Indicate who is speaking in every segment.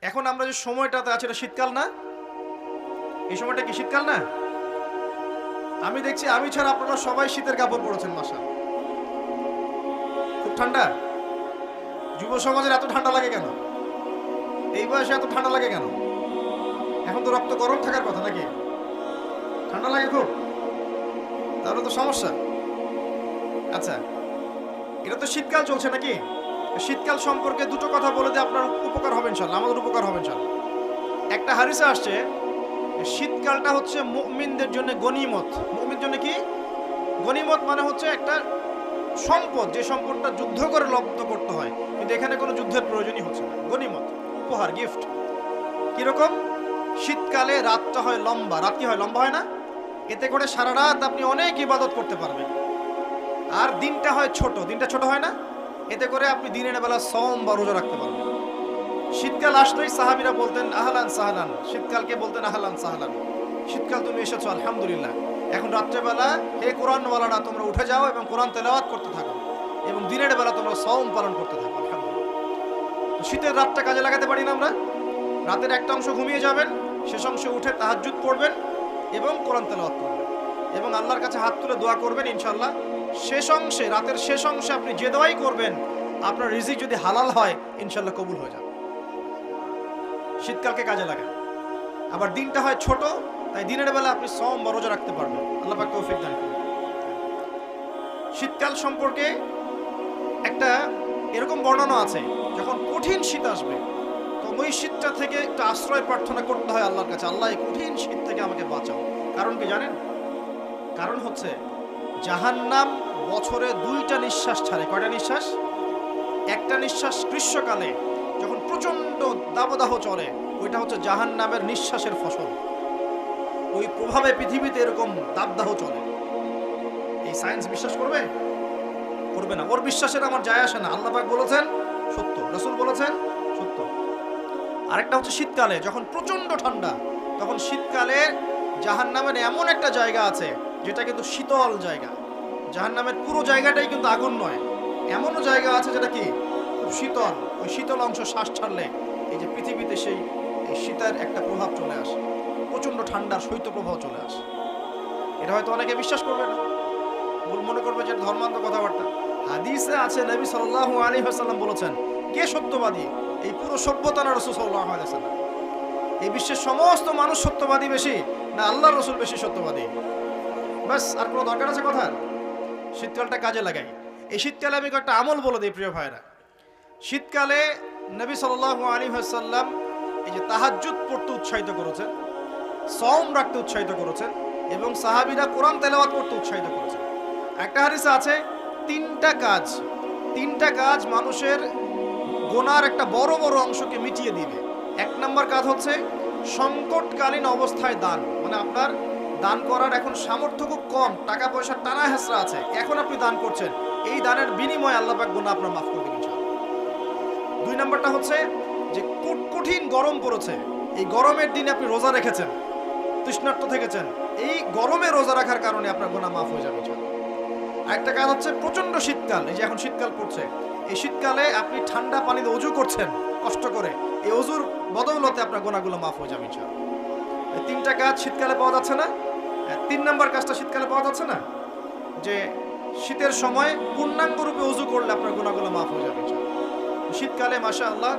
Speaker 1: এখন আমরা যে সময়টাতে আছি এটা শীতকাল না? এই সময়টা কি শীতকাল না? আমি দেখছি আমি ছাড়া আপনারা সবাই শীতের কাপড় পরেছেন। মাশাআল্লাহ, খুব ঠান্ডা। যুব সমাজের এত ঠান্ডা লাগে কেন? এই বয়সে এত ঠান্ডা লাগে কেন? এখন তো রক্ত গরম থাকার কথা, নাকি? ঠান্ডা লাগে খুব, তাহলে তো সমস্যা। আচ্ছা, এটা তো শীতকাল চলছে নাকি? শীতকাল সম্পর্কে দুটো কথা বলে দিয়ে আপনার উপকার হবে ইনশাআল্লাহ, আমাদের উপকার হবে ইনশাআল্লাহ। একটা হাদিসে আসছে শীতকালটা হচ্ছে মুমিনদের জন্য গনিমত। মুমিনদের জন্য কি গনিমত? মানে হচ্ছে একটা সম্পদ, যে সম্পদটা যুদ্ধ করে লব্ধ করতে হয়, কিন্তু এখানে কোনো যুদ্ধের প্রয়োজনই হচ্ছে না। গনিমত, উপহার, গিফট। কিরকম? শীতকালে রাতটা হয় লম্বা। রাত কি হয়? লম্বা হয় না? এতে করে সারা রাত আপনি অনেক ইবাদত করতে পারবেন। আর দিনটা হয় ছোট। দিনটা ছোট হয় না? এতে করে আপনি দিনের বেলা সওম বা রোজা রাখতে পারবেন। শীতকাল আসলেই সাহাবীরা বলতেন আহলান সাহলান। শীতকালকে বলতেন আহলান সাহলান। শীতকাল তুমি এসেছো, আলহামদুলিল্লাহ। এখন রাত্রেবেলা হে কোরআনওয়ালারা তোমরা উঠে যাও এবং কোরআন তেলাওয়াত করতে থাকো, এবং দিনের বেলা তোমরা সওম পালন করতে থাকো। আলহামদুলিল্লাহ। তো শীতের রাতটা কাজে লাগাতে পারি না আমরা? রাতের একটা অংশ ঘুমিয়ে যাবেন, শেষ অংশে উঠে তাহাজ্জুদ পড়বেন এবং কোরআন তেলাওয়াত করবেন এবং আল্লাহর কাছে হাত তুলে দোয়া করবেন। ইনশাআল্লাহ শেষ অংশে, রাতের শেষ অংশে আপনি যে দোয়াই করবেন, আপনার রিজিক যদি হালাল হয় ইনশাআল্লাহ কবুল হয়ে যাবে। শীতকালকে কাজে লাগে। আবার দিনটা হয় ছোট, তাই দিনের বেলা আপনি সওম বা রোজা রাখতে পারবেন। আল্লাহ পাক তৌফিক দান করুন। শীতকাল সম্পর্কে একটা এরকম বর্ণনা আছে, যখন কঠিন শীত আসবে তো ওই শীতটা থেকে একটা আশ্রয় প্রার্থনা করতে হয় আল্লাহর কাছে। আল্লাহ এই কঠিন শীত থেকে আমাকে বাঁচাও। কারণ কি জানেন? কারণ হচ্ছে জাহান্নাম বছরে 2টা নিঃশ্বাস ছাড়ে। কয়টা নিঃশ্বাস? একটা নিঃশ্বাস গ্রীষ্মকালে যখন প্রচন্ড দাবদাহ চলে, ওইটা হচ্ছে জাহান্নামের নিঃশ্বাসের ফসল। ওই প্রভাবে পৃথিবীতে এরকম দাবদাহ চলে। এই সায়েন্স বিশ্বাস করবে? করবে না। ওর বিশ্বাসের আমার যায় আসে না। আল্লাহ পাক বলেছেন সত্য, রাসূল বলেছেন সত্য। আরেকটা হচ্ছে শীতকালে যখন প্রচন্ড ঠান্ডা, তখন শীতকালে জাহান্নামের এমন একটা জায়গা আছে যেটা কিন্তু শীতল জায়গা। জাহান্নামের পুরো জায়গাটাই কিন্তু আগুন নয়, এমনও জায়গা আছে যেটা কি খুব শীতল। ওই শীতল অংশ শ্বাস ছাড়লে এই যে পৃথিবীতে সেই শীতের একটা প্রভাব চলে আসে, প্রচন্ড ঠান্ডার শৈত্যপ্রবাহ চলে আসে। এটা হয়তো অনেকে বিশ্বাস করবে না, মনে করবে যে ধর্মান্ত কথাবার্তা। হাদিসে আছে নবী সাল্লাল্লাহু আলাইহি ওয়াসাল্লাম বলেছেন, কে সত্যবাদী? এই পুরো সভ্যতা না রাসূল সাল্লাল্লাহু আলাইহি ওয়াসাল্লাম? এই বিশ্বের সমস্ত মানুষ সত্যবাদী বেশি না আল্লাহর রাসূল বেশি সত্যবাদী? বাস, আর কোনো দরকার আছে কথার? শীতকালটা কাজে লাগাই। এই শীতকালে আমি একটা আমল বলে দিই প্রিয় ভাইরা। শীতকালে নবী সাল্লাল্লাহু আলাইহি ওয়াসাল্লাম এই যে তাহাজ্জুদ পড়তে উৎসাহিত করেছেন, সওম রাখতে উৎসাহিত করেছেন এবং সাহাবীরা কোরআন তেলাওয়াত করতে উৎসাহিত করেছেন। একটা হাদিসে আছে তিনটা কাজ মানুষের গোনার একটা বড় বড় অংশকে মিটিয়ে দিবে। 1 নম্বর কাজ হচ্ছে সংকটকালীন অবস্থায় দান। মানে আপনার দান করার এখন সামর্থ্য খুব কম, টাকা পয়সার টানা হেঁচড়া আছে, এখন আপনি দান করছেন, এই দানের বিনিময়ে আল্লাহ পাক গুনাহ আপনার মাফ করবেন ইনশাআল্লাহ। 2 নম্বরটা হচ্ছে যে কঠিন গরম পড়েছে, এই গরমের দিনে আপনি রোজা রেখেছেন, তৃষ্ণার্ত থেকেছেন, এই গরমে রোজা রাখার কারণে আপনার গুনাহ মাফ হয়ে যাবে ইনশাআল্লাহ। আরেকটা কাজ হচ্ছে প্রচন্ড শীতকাল, এই যে এখন শীতকাল পড়ছে, এই শীতকালে আপনি ঠান্ডা পানিতে ওযু করছেন কষ্ট করে, এই ওযুর বদৌলতে আপনার গুনাহগুলো মাফ হয়ে যাবে ইনশাআল্লাহ। এই 3টা কাজ শীতকালে পাওয়া যাচ্ছে না? 3 নম্বর কাজটা শীতকালে পাওয়া যাচ্ছে না, যে শীতের সময় পূর্ণাঙ্গ রূপে ওযু করলে আপনার গুনাহগুলো মাফ হয়ে যাবে ইনশাআল্লাহ। শীতকালে মাশাআল্লাহ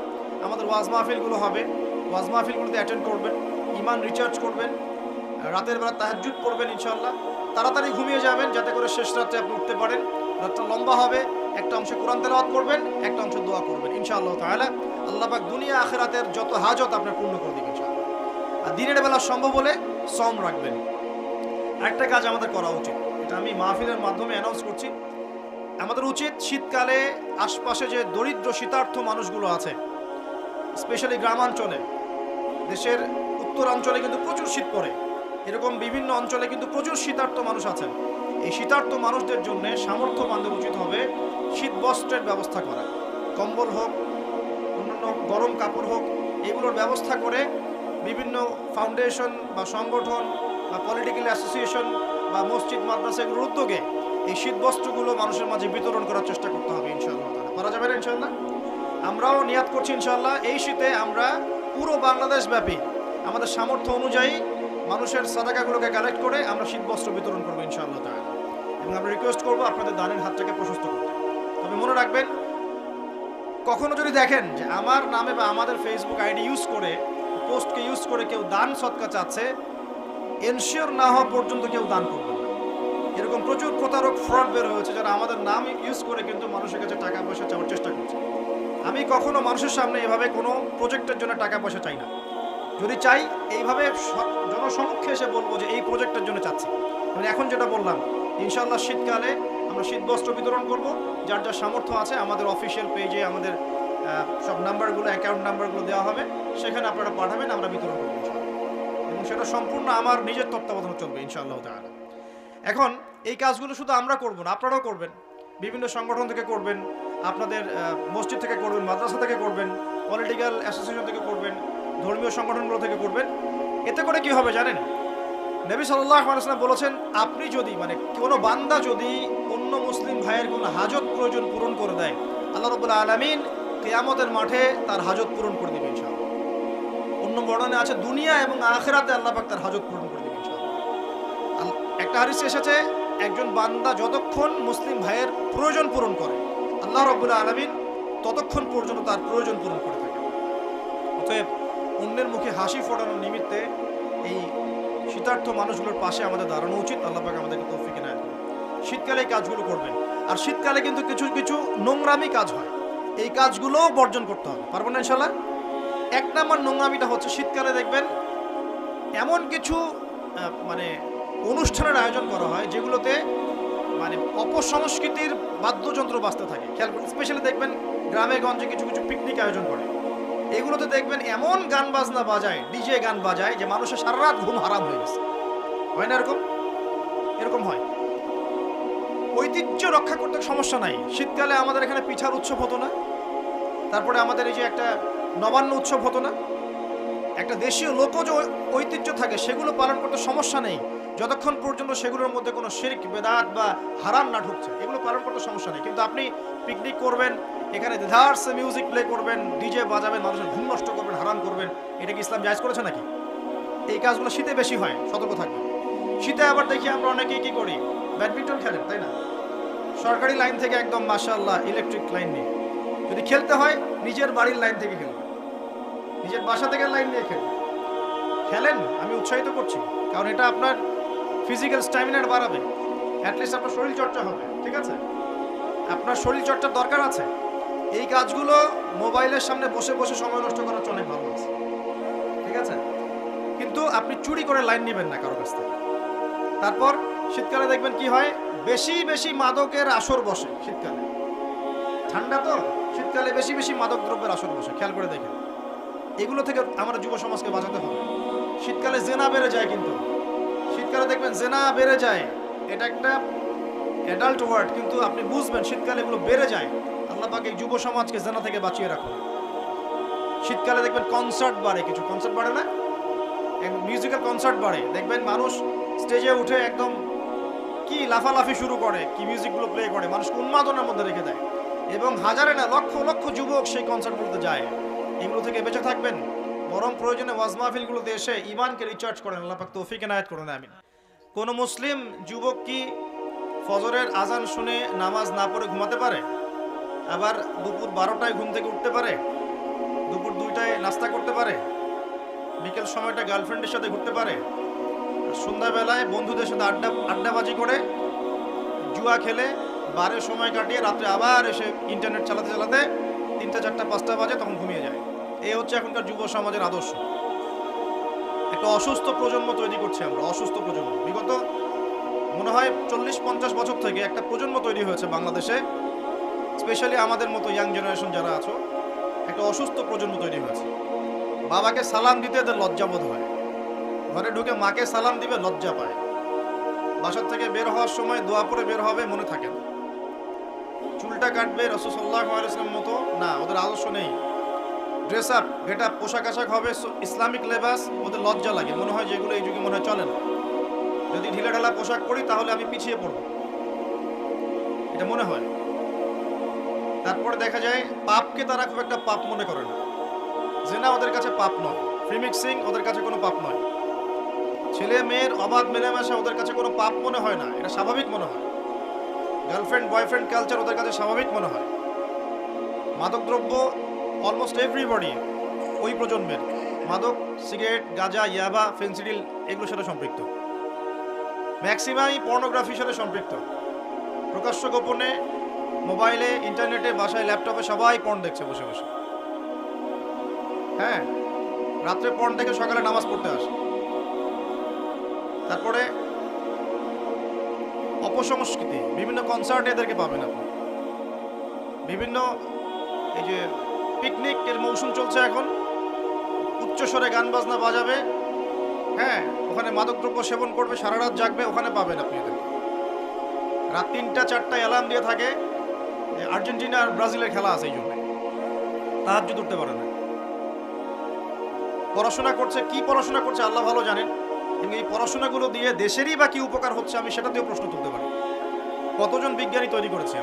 Speaker 1: আমাদের ওয়াজ মাহফিলগুলো হবে, ওয়াজ মাহফিলগুলোতে অ্যাটেন্ড করবেন, ঈমান রিচার্জ করবেন, রাতের বেলা তাহাজ্জুদ পড়বেন ইনশাআল্লাহ। তাড়াতাড়ি ঘুমিয়ে যাবেন যাতে করে শেষ রাতে আপনি উঠতে পারেন। রাতটা লম্বা হবে, একটা অংশে কোরআন তেলাওয়াত করবেন, একটা অংশে দোয়া করবেন ইনশাআল্লাহ তাআলা। আল্লাহ পাক দুনিয়া আখিরাতের যত হাজত আপনার পূর্ণ করে দিবেন ইনশাআল্লাহ। আর দিনের বেলা সম্ভব হলে সওম রাখবেন। আরেকটা কাজ আমাদের করা উচিত, এটা আমি মাহফিলের মাধ্যমে অ্যানাউন্স করছি। আমাদের উচিত শীতকালে আশপাশে যে দরিদ্র শীতার্থ মানুষগুলো আছে, স্পেশালি গ্রামাঞ্চলে, দেশের উত্তরাঞ্চলে কিন্তু প্রচুর শীত পড়ে, এরকম বিভিন্ন অঞ্চলে কিন্তু প্রচুর শীতার্থ মানুষ আছেন। এই শীতার্থ মানুষদের জন্য সামর্থ্যবানদের উচিত হবে শীত বস্ত্রের ব্যবস্থা করা। কম্বল হোক, অন্যান্য গরম কাপড় হোক, এগুলোর ব্যবস্থা করে বিভিন্ন ফাউন্ডেশন বা সংগঠন বা পলিটিক্যাল অ্যাসোসিয়েশন বা মসজিদ মাদ্রাসা এগুলোর উদ্যোগে এই শীত বস্ত্রগুলো মানুষের মাঝে বিতরণ করার চেষ্টা করতে হবে ইনশাআল্লাহ। পারা যাবে না ইনশাআল্লাহ? আমরাও নিয়াত করছি ইনশাআল্লাহ এই শীতে আমরা পুরো বাংলাদেশ ব্যাপী আমাদের সামর্থ্য অনুযায়ী মানুষের সাদাকাগুলোকে কালেক্ট করে আমরা শীত বস্ত্র বিতরণ করবো ইনশাআল্লাহ তাআলা। এবং আমরা রিকোয়েস্ট করবো আপনাদের দানের হাতটাকে প্রশস্ত করতে। তবে মনে রাখবেন, কখনো যদি দেখেন যে আমার নামে বা আমাদের ফেসবুক আইডি ইউজ করে, পোস্টকে ইউজ করে কেউ দান সদকা চাচ্ছে, এনশিওর না হওয়া পর্যন্ত কেউ দান করবেন না। এরকম প্রচুর প্রতারক ফ্রড বের হয়েছে যারা আমাদের নাম ইউজ করে কিন্তু মানুষের কাছে টাকা পয়সা চাওয়ার চেষ্টা করছে। আমি কখনো মানুষের সামনে এভাবে কোনো প্রজেক্টের জন্য টাকা পয়সা চাই না। যদি চাই এইভাবে জনসমক্ষে এসে বলবো যে এই প্রজেক্টের জন্য চাচ্ছি। মানে এখন যেটা বললাম, ইনশাআল্লাহ শীতকালে আমরা শীত বস্ত্র বিতরণ করব। যার যার সামর্থ্য আছে আমাদের অফিসিয়াল পেজে আমাদের সব নাম্বারগুলো, অ্যাকাউন্ট নাম্বারগুলো দেওয়া হবে, সেখানে আপনারা পাঠাবেন, আমরা বিতরণ করবো ইনশাআল্লাহ। এবং সেটা সম্পূর্ণ আমার নিজের তত্ত্বাবধানে চলবে ইনশাআল্লাহ তাআলা। এখন এই কাজগুলো শুধু আমরা করব না, আপনারাও করবেন। বিভিন্ন সংগঠন থেকে করবেন, আপনাদের মসজিদ থেকে করবেন, মাদ্রাসা থেকে করবেন, পলিটিক্যাল অ্যাসোসিয়েশন থেকে করবেন, ধর্মীয় সংগঠনগুলো থেকে করবেন। এতে করে কি হবে জানেন? নবী সাল্লাল্লাহু আলাইহি ওয়াসাল্লাম বলেছেন, আপনি যদি মানে কোনো বান্দা যদি অন্য মুসলিম ভাইয়ের কোনো হাজত প্রয়োজন পূরণ করে দেয়, আল্লাহ রাব্বুল আলামিন কিয়ামতের মাঠে তার হাজত পূরণ করে দেবেন ইনশাআল্লাহ। অন্য বর্ণনায় আছে দুনিয়া এবং আখিরাতে আল্লাহ পাক তার হাজত পূরণ করে দেবেন ইনশাআল্লাহ। একটা হাদিসে এসেছে, একজন বান্দা যতক্ষণ মুসলিম ভাইয়ের প্রয়োজন পূরণ করে, আল্লাহ রাব্বুল আলামিন ততক্ষণ পর্যন্ত তার প্রয়োজন পূরণ করে থাকে। অতএব অন্যের মুখে হাসি ফোটানোর নিমিত্তে এই শীতার্থ মানুষগুলোর পাশে আমাদের দাঁড়ানো উচিত। আল্লাহ পাক আমাদেরকে তৌফিক এনায়েত করুন। শীতকালে এই কাজগুলো করবেন। আর শীতকালে কিন্তু কিছু কিছু নোংরামি কাজ হয়, এই কাজগুলোও বর্জন করতে হবে। পারবেন না ইনশাআল্লাহ? এক নম্বর নোংরামিটা হচ্ছে, শীতকালে দেখবেন এমন কিছু মানে অনুষ্ঠানের আয়োজন করা হয় যেগুলোতে মানে অপসংস্কৃতির বাদ্যযন্ত্র বাজতে থাকে। খেয়াল করুন, স্পেশালি দেখবেন গ্রামে গঞ্জে কিছু কিছু পিকনিক আয়োজন করে, এগুলোতে দেখবেন এমন গান বাজনা বাজায়, ডিজে গান বাজায় যে মানুষের সারা রাত ঘুম হারাম হয়ে গেছে। হয় না এরকম? এরকম হয়। ঐতিহ্য রক্ষা করতে সমস্যা নাই। শীতকালে আমাদের এখানে পিঠার উৎসব হতো না? তারপরে আমাদের এই যে একটা নবান্ন উৎসব হতো না? একটা দেশীয় লোকজ ঐতিহ্য থাকে, সেগুলো পালন করতে সমস্যা নেই, যতক্ষণ পর্যন্ত সেগুলোর মধ্যে কোনো শিরক বেদাত বা হারাম না ঢুকছে, এগুলো পালন করতে সমস্যা নেই। কিন্তু আপনি পিকনিক করবেন, এখানে ধার্স মিউজিক প্লে করবেন, ডিজে বাজাবেন, মানুষের ঘুম নষ্ট করবেন, হারাম করবেন, এটা কি ইসলাম জায়েজ করেছে নাকি? এই কাজগুলো শীতে বেশি হয়, সতর্ক থাকবেন। শীতে আবার দেখি আমরা অনেকেই কি করি, ব্যাডমিন্টন খেলেন, তাই না? সরকারি লাইন থেকে একদম মাশাআল্লাহ ইলেকট্রিক লাইন নিয়ে, যদি খেলতে হয় নিজের বাড়ির লাইন থেকে খেলবেন, নিজের বাসা থেকে লাইন নিয়ে খেলেন। আমি উৎসাহিত করছি, কারণ এটা আপনার ফিজিক্যাল স্ট্যামিনা বাড়াবে, অ্যাটলিস্ট আপনার শরীর চর্চা হবে। ঠিক আছে, আপনার শরীর চর্চার দরকার আছে। এই কাজগুলো মোবাইলের সামনে বসে বসে সময় নষ্ট করার অনেক ভালো আছে। ঠিক আছে, কিন্তু আপনি চুরি করে লাইন নেবেন না কারো কাছ থেকে। তারপর শীতকালে দেখবেন কি হয়, বেশি বেশি মাদকের আসর বসে শীতকালে। ঠান্ডা তো, শীতকালে বেশি বেশি মাদক দ্রব্যের আসর বসে, খেয়াল করে দেখেন। এগুলো থেকে আমরা যুব সমাজকে বাঁচাতে হবে। শীতকালে জেনা বেড়ে যায়, কিন্তু শীতকালে দেখবেন জেনা বেড়ে যায়, এটা একটা অ্যাডাল্ট ওয়ার্ড, কিন্তু আপনি বুঝবেন শীতকালে এগুলো বেড়ে যায়। আল্লাহ পাক এই যুব সমাজকে জেনা থেকে বাঁচিয়ে রাখুন। শীতকালে দেখবেন কনসার্ট বাড়ে, কিছু কনসার্ট বাড়ে না, মিউজিক্যাল কনসার্ট বাড়ে, দেখবেন মানুষ স্টেজে উঠে একদম কি লাফালাফি শুরু করে, কি মিউজিকগুলো প্লে করে, মানুষকে উন্মাদনার মধ্যে রেখে দেয়, এবং হাজারে না লক্ষ লক্ষ যুবক সেই কনসার্টগুলোতে যায়। এগুলো থেকে বেঁচে থাকবেন, বরং প্রয়োজনে ওয়াজ মাহফিলগুলোতে এসে ইমানকে রিচার্জ করেন। আল্লাহ পাক তৌফিক এনায়েত করুন, আমিন। কোন মুসলিম যুবক কি ফজরের আজান শুনে নামাজ না পড়ে ঘুমাতে পারে? আবার দুপুর 12টায় ঘুম থেকে উঠতে পারে, দুপুর 2টায় নাস্তা করতে পারে, বিকেল সময়টা গার্লফ্রেন্ডের সাথে ঘুরতে পারে, সন্ধ্যাবেলায় বন্ধুদের সাথে আড্ডাবাজি করে, জুয়া খেলে, বারের সময় কাটিয়ে রাত্রে আবার এসে ইন্টারনেট চালাতে চালাতে 3টা 4টা 5টা বাজে, তখন ঘুমিয়ে যায়। এই হচ্ছে এখনকার যুব সমাজের আদর্শ। একটা অসুস্থ প্রজন্ম তৈরি করছি আমরা, অসুস্থ প্রজন্ম। বিগত মনে হয় 40-50 বছর থেকে একটা প্রজন্ম তৈরি হয়েছে বাংলাদেশে, স্পেশালি আমাদের মতো ইয়াং জেনারেশন যারা আছো, একটা অসুস্থ প্রজন্ম তৈরি হয়েছে। বাবাকে সালাম দিতে এদের লজ্জাবোধ হয়, ঘরে ঢুকে মাকে সালাম দিবে লজ্জা পায়, বাসার থেকে বের হওয়ার সময় দোয়া পড়ে বের হবে মনে থাকে না, চুলটা কাটবে রাসূল সাল্লাল্লাহু আলাইহি ওয়াসাল্লাম মতো না, ওদের আদর্শ নেই। ড্রেস আপ, গেট আপ, পোশাক আশাক হবে ইসলামিক লেবাস, ওদের লজ্জা লাগে, মনে হয় যেগুলো এই যুগে মনে হয় চলে না। যদি ঢিলাঢালা পোশাক পরি তাহলে আমি পিছিয়ে পড়ব, এটা মনে হয়। তারপরে দেখা যায় পাপকে তারা খুব একটা পাপ মনে করে না, জেনা ওদের কাছে পাপ নয়, ফ্রিমিক্সিং ওদের কাছে কোনো পাপ নয়, ছেলে মেয়ের অবাধ মেলামেশা ওদের কাছে কোনো পাপ মনে হয় না, এটা স্বাভাবিক মনে হয়। গার্লফ্রেন্ড বয়ফ্রেন্ড কালচার ওদের কাছে স্বাভাবিক মনে হয়। মাদকদ্রব্য অলমোস্ট এভরিবডি ওই প্রজন্মের মাদক, সিগারেট, গাঁজা, ইয়াবা, ফেন্সিডিল এগুলোর সাথে সম্পৃক্ত। ম্যাক্সিমামই পর্নোগ্রাফির সাথে সম্পৃক্ত। প্রকাশ্য গোপনে মোবাইলে, ইন্টারনেটে, বাসায়, ল্যাপটপে সবাই পর্ন দেখছে বসে বসে। হ্যাঁ, রাত্রে পর্ন দেখে সকালে নামাজ পড়তে আসে। তারপরে অপসংস্কৃতি, বিভিন্ন কনসার্টে এদেরকে পাবেন আপনি, বিভিন্ন এই যে পিকনিকের মৌসুম চলছে এখন, উচ্চস্বরে গান বাজনা বাজাবে, হ্যাঁ, ওখানে মাদকদ্রব্য সেবন করবে, সারা রাত জাগবে, ওখানে পাবেন আপনি এদের। রাত 3টা 4টায় অ্যালার্ম দিয়ে থাকে, আর্জেন্টিনা আর ব্রাজিলের খেলা আছে এই জন্য তাহাজ্জুদ উঠতে পারে না। পড়াশোনা করছে, কি পড়াশোনা করছে আল্লাহ ভালো জানেন, এবং এই পড়াশোনাগুলো দিয়ে দেশেরই বা কি উপকার হচ্ছে আমি সেটাতেও প্রশ্ন তুলতে পারি। কতজন বিজ্ঞানী তৈরি করেছে,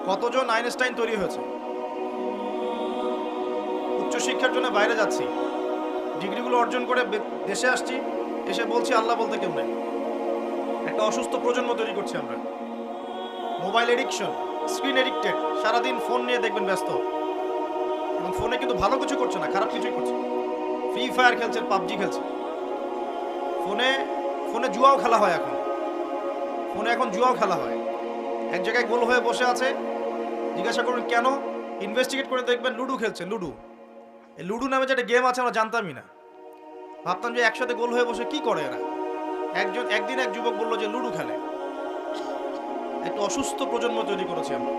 Speaker 1: কতজন আইনস্টাইন তৈরি হয়েছে। উচ্চশিক্ষার জন্য বাইরে যাচ্ছি, ডিগ্রিগুলো অর্জন করে দেশে আসছি, এসে বলছি আল্লাহ বলতে কেউ নেই। একটা অসুস্থ প্রজন্ম তৈরি করছি আমরা। মোবাইল এডিকশন, স্ক্রিন এডিক্টেড, সারাদিন ফোন নিয়ে দেখবেন ব্যস্ত, এবং ফোনে কিন্তু ভালো কিছু করছে না, খারাপ কিছুই করছে। ফ্রি ফায়ার খেলছে, পাবজি খেলছে, ফোনে ফোনে জুয়াও খেলা হয় এখন, ফোনে এখন জুয়াও খেলা হয়। এক জায়গায় গোল হয়ে বসে আছে, জিজ্ঞাসা করুন কেন, ইনভেস্টিগেট করে দেখবেন লুডো খেলছে। লুডো, এই লুডো নামে যে একটা গেম আছে আমরা জানতামই না, ভাবতাম যে একসাথে গোল হয়ে বসে কি করে এরা। একদিন এক যুবক বললো যে লুডো খেলে। একটু অসুস্থ প্রজন্ম তৈরি করেছি আমরা।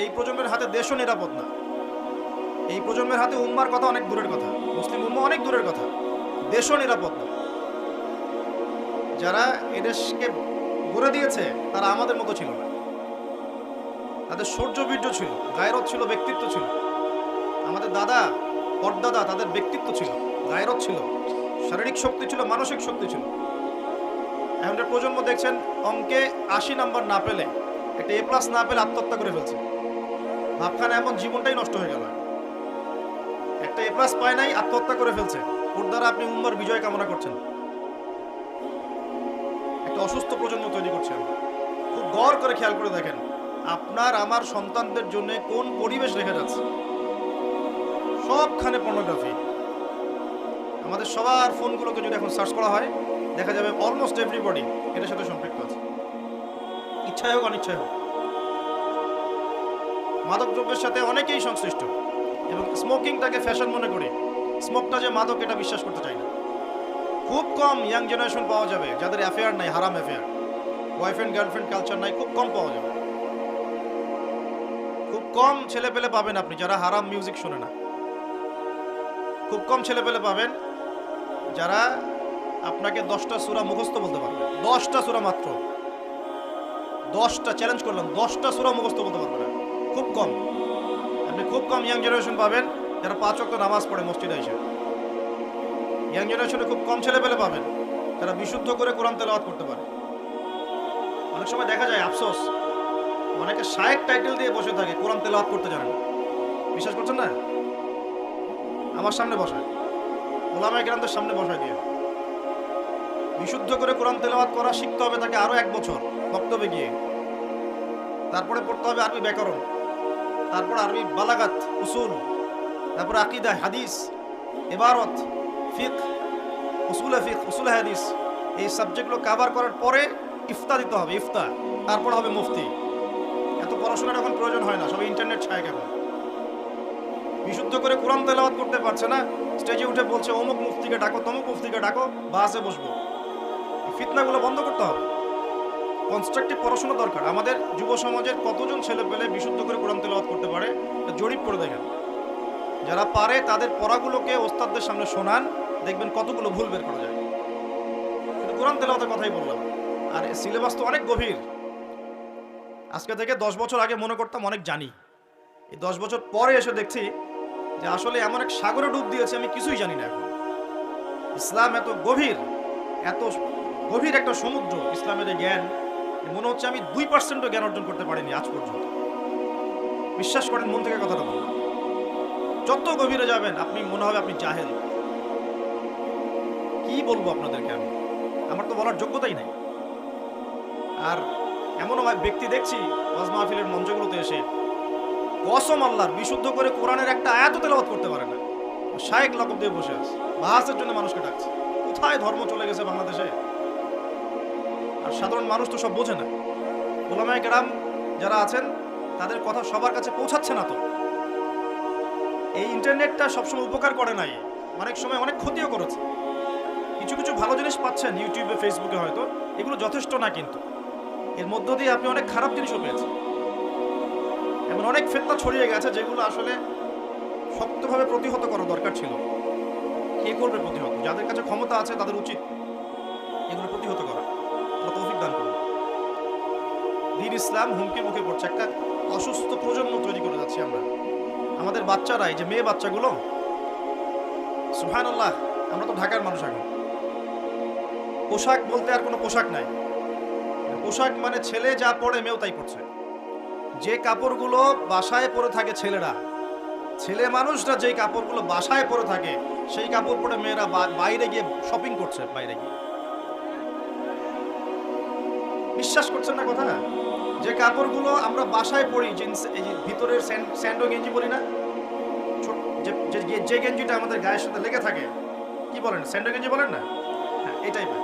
Speaker 1: এই প্রজন্মের হাতে দেশও নিরাপদ না। এই প্রজন্মের হাতে উম্মার কথা অনেক দূরের কথা, মুসলিম উম্মা অনেক দূরের কথা, দেশও নিরাপদ না। যারা এদেশকে গড়ে দিয়েছে তারা আমাদের মতো ছিল না, তাদের শৌর্য বীর্য ছিল, গায়রত ছিল, ব্যক্তিত্ব ছিল। আমাদের দাদা পরদাদা, তাদের ব্যক্তিত্ব ছিল, গায়রত ছিল, শারীরিক শক্তি ছিল, মানসিক শক্তি ছিল। এখনকার প্রজন্ম দেখছেন অঙ্কে 80 নাম্বার না পেলে, একটা A+ না পেলে আত্মহত্যা করে ফেলছে। ভাবখানা এমন জীবনটাই নষ্ট হয়ে গেল। একটা A+ পায় নাই, আত্মহত্যা করে ফেলছে। ওর দ্বারা আপনি উম্মার বিজয় কামনা করছেন। একটা অসুস্থ প্রজন্ম তৈরি করছেন। খুব গড় করে খেয়াল করে দেখেন আপনার আমার সন্তানদের জন্য কোন পরিবেশ রেখে যাচ্ছে। সবখানে পর্নোগ্রাফি। আমাদের সবার ফোনগুলোকে যদি এখন সার্চ করা হয় দেখা যাবে অলমোস্ট এভরিবডি এটার সাথে সম্পৃক্ত আছে, ইচ্ছায় হোক অনিচ্ছায় হোক। মাদকদ্রব্যের সাথে অনেকেই সংশ্লিষ্ট, এবং স্মোকিংটাকে ফ্যাশন মনে করি। স্মোকটা যে মাদক এটা বিশ্বাস করতে চাই না। খুব কম ইয়াং জেনারেশন পাওয়া যাবে যাদের অ্যাফেয়ার নাই, হারাম অ্যাফেয়ার, বয়ফ্রেন্ড গার্লফ্রেন্ড কালচার নাই, খুব কম পাওয়া যাবে। খুব কম ছেলে পেলে পাবেন আপনি যারা হারাম মিউজিক শোনে না। খুব কম ছেলে পেলে পাবেন যারা আপনাকে 10টা সূরা মুখস্থ বলতে পারবে। 10টা সূরা মাত্র, 10টা চ্যালেঞ্জ করলাম, 10টা সূরা মুখস্থ বলতে পারবে না। খুব কম। আপনি খুব কম ইয়াং জেনারেশন পাবেন যারা 5 ওয়াক্ত নামাজ পড়ে মসজিদে এসে। ইয়াং জেনারেশনে খুব কম ছেলে পেলে পাবেন যারা বিশুদ্ধ করে কোরআন তেলাওয়াত করতে পারে। অনেক সময় দেখা যায় আফসোস, অনেকে শায়েখ টাইটেল দিয়ে বসে থাকে, কোরআন তেলাওয়াত করতে জানে না। বিশ্বাস করছেন না? আমার সামনে বসায়, ওলামায়ে কেরামদের সামনে বসায় দিয়ে বিশুদ্ধ করে কোরআন তেলাওয়াত করা শিখতে হবে তাকে আরো 1 বছর বক্তব্যে গিয়ে। তারপরে পড়তে হবে আরবি ব্যাকরণ, তারপর আরবি বালাগাত, উসুল, তারপর আকীদা, হাদিস, ইবারত, ফিকহ, উসুল হাদিস। এই সাবজেক্টগুলো কভার করার পরে ইফতা দিতে হবে, ইফতা, তারপর হবে মুফতি। এত পড়াশোনার এখন প্রয়োজন হয় না, সবাই ইন্টারনেট ছায় কেন। বিশুদ্ধ করে কোরআন তেলাওয়াত করতে পারছে না, স্টেজে উঠে বলছে অমুক মুফতিকে ডাকো, তমুক মুফতিকে ডাকো, বাসে বসবো। ফিতনাগুলো বন্ধ করতে হবে। কনস্ট্রাকটিভ পড়াশোনা দরকার। আমাদের যুব সমাজের কতজন ছেলে পেলে বিশুদ্ধ করে কোরআন তেলাওয়াত করতে পারে জরিপ করে দেখেন। যারা পারে তাদের পড়াগুলোকে ওস্তাদদের সামনে শোনান, দেখবেন কতগুলো ভুল বের করা যায়। কিন্তু কোরআন তেলাওয়াতের কথাই বললাম। আর সিলেবাস তো অনেক গভীর। আজকে থেকে 10 বছর আগে মনে করতাম অনেক জানি, এই 10 বছর পরে এসে দেখছি যে আসলে এমন এক সাগরে ডুব দিয়েছে আমি কিছুই জানি না এখন। ইসলাম এত গভীর একটা সমুদ্র, ইসলামের জ্ঞান, মনে হচ্ছে আমি 2%ও জ্ঞান অর্জন করতে পারিনি আজ পর্যন্ত। বিশ্বাস করেন, মন থেকে কথাটা বলুন, যত গভীরে যাবেন আপনি মনে হবে আপনি জাহেল। কি বলবো আপনাদেরকে, আমার তো বলার যোগ্যতাই নাই। আর এমনও ব্যক্তি দেখছি ওয়াজ মাহফিলের মঞ্চগুলোতে এসে কসম আল্লাহর বিশুদ্ধ করে কোরআনের একটা আয়াতও তেলাওয়াত করতে পারে না, শায়েখ লকব দিয়ে বসে আছে, বাহাসের জন্য মানুষকে ডাকছে। কোথায় ধর্ম চলে গেছে বাংলাদেশে! আর সাধারণ মানুষ তো সব বোঝে না। উলামায়ে কেরাম যারা আছেন তাদের কথা সবার কাছে পৌঁছাচ্ছে না। তো এই ইন্টারনেটটা সবসময় উপকার করে নাই, অনেক সময় অনেক ক্ষতিও করেছে। কিছু কিছু ভালো জিনিস পাচ্ছেন ইউটিউবে, ফেসবুকে, হয়তো এগুলো যথেষ্ট না, কিন্তু এর মধ্য দিয়ে আপনি অনেক খারাপ জিনিসও পেয়েছেন। এমন অনেক ফিতনা ছড়িয়ে গেছে যেগুলো আসলে শক্তভাবে প্রতিহত করা দরকার ছিল। কে করবে প্রতিহত? যাদের কাছে ক্ষমতা আছে তাদের উচিত এগুলো প্রতিহত করা। আল্লাহ তৌফিক দান করুন। দ্বীন ইসলাম হুমকির মুখে পড়ছে, একটা অসুস্থ প্রজন্ম তৈরি করে যাচ্ছি আমরা। আমাদের বাচ্চারা, এই যে মেয়ে বাচ্চাগুলো, সুবহানাল্লাহ, আমরা তো ঢাকার মানুষ, এখন পোশাক বলতে আর কোনো পোশাক নাই। পোশাক মানে ছেলে যা পরে মেয়েও তাই পড়ছে। যে কাপড়গুলো বাসায় পরে থাকে ছেলেরা, ছেলে মানুষরা যেই কাপড়গুলো বাসায় পরে থাকে সেই কাপড় পরে মেয়েরা বাইরে গিয়ে শপিং করছে। বাইরে গিয়ে, বিশ্বাস করছেন না কথা? যে কাপড়গুলো আমরা বাসায় পরি, জিন্স, এই যে ভিতরের স্যান্ডো গেঞ্জি বলি না, যে গেঞ্জিটা আমাদের গায়ের সাথে লেগে থাকে, কি বলেন, স্যান্ডো গেঞ্জি বলেন না? হ্যাঁ, এই টাইপের।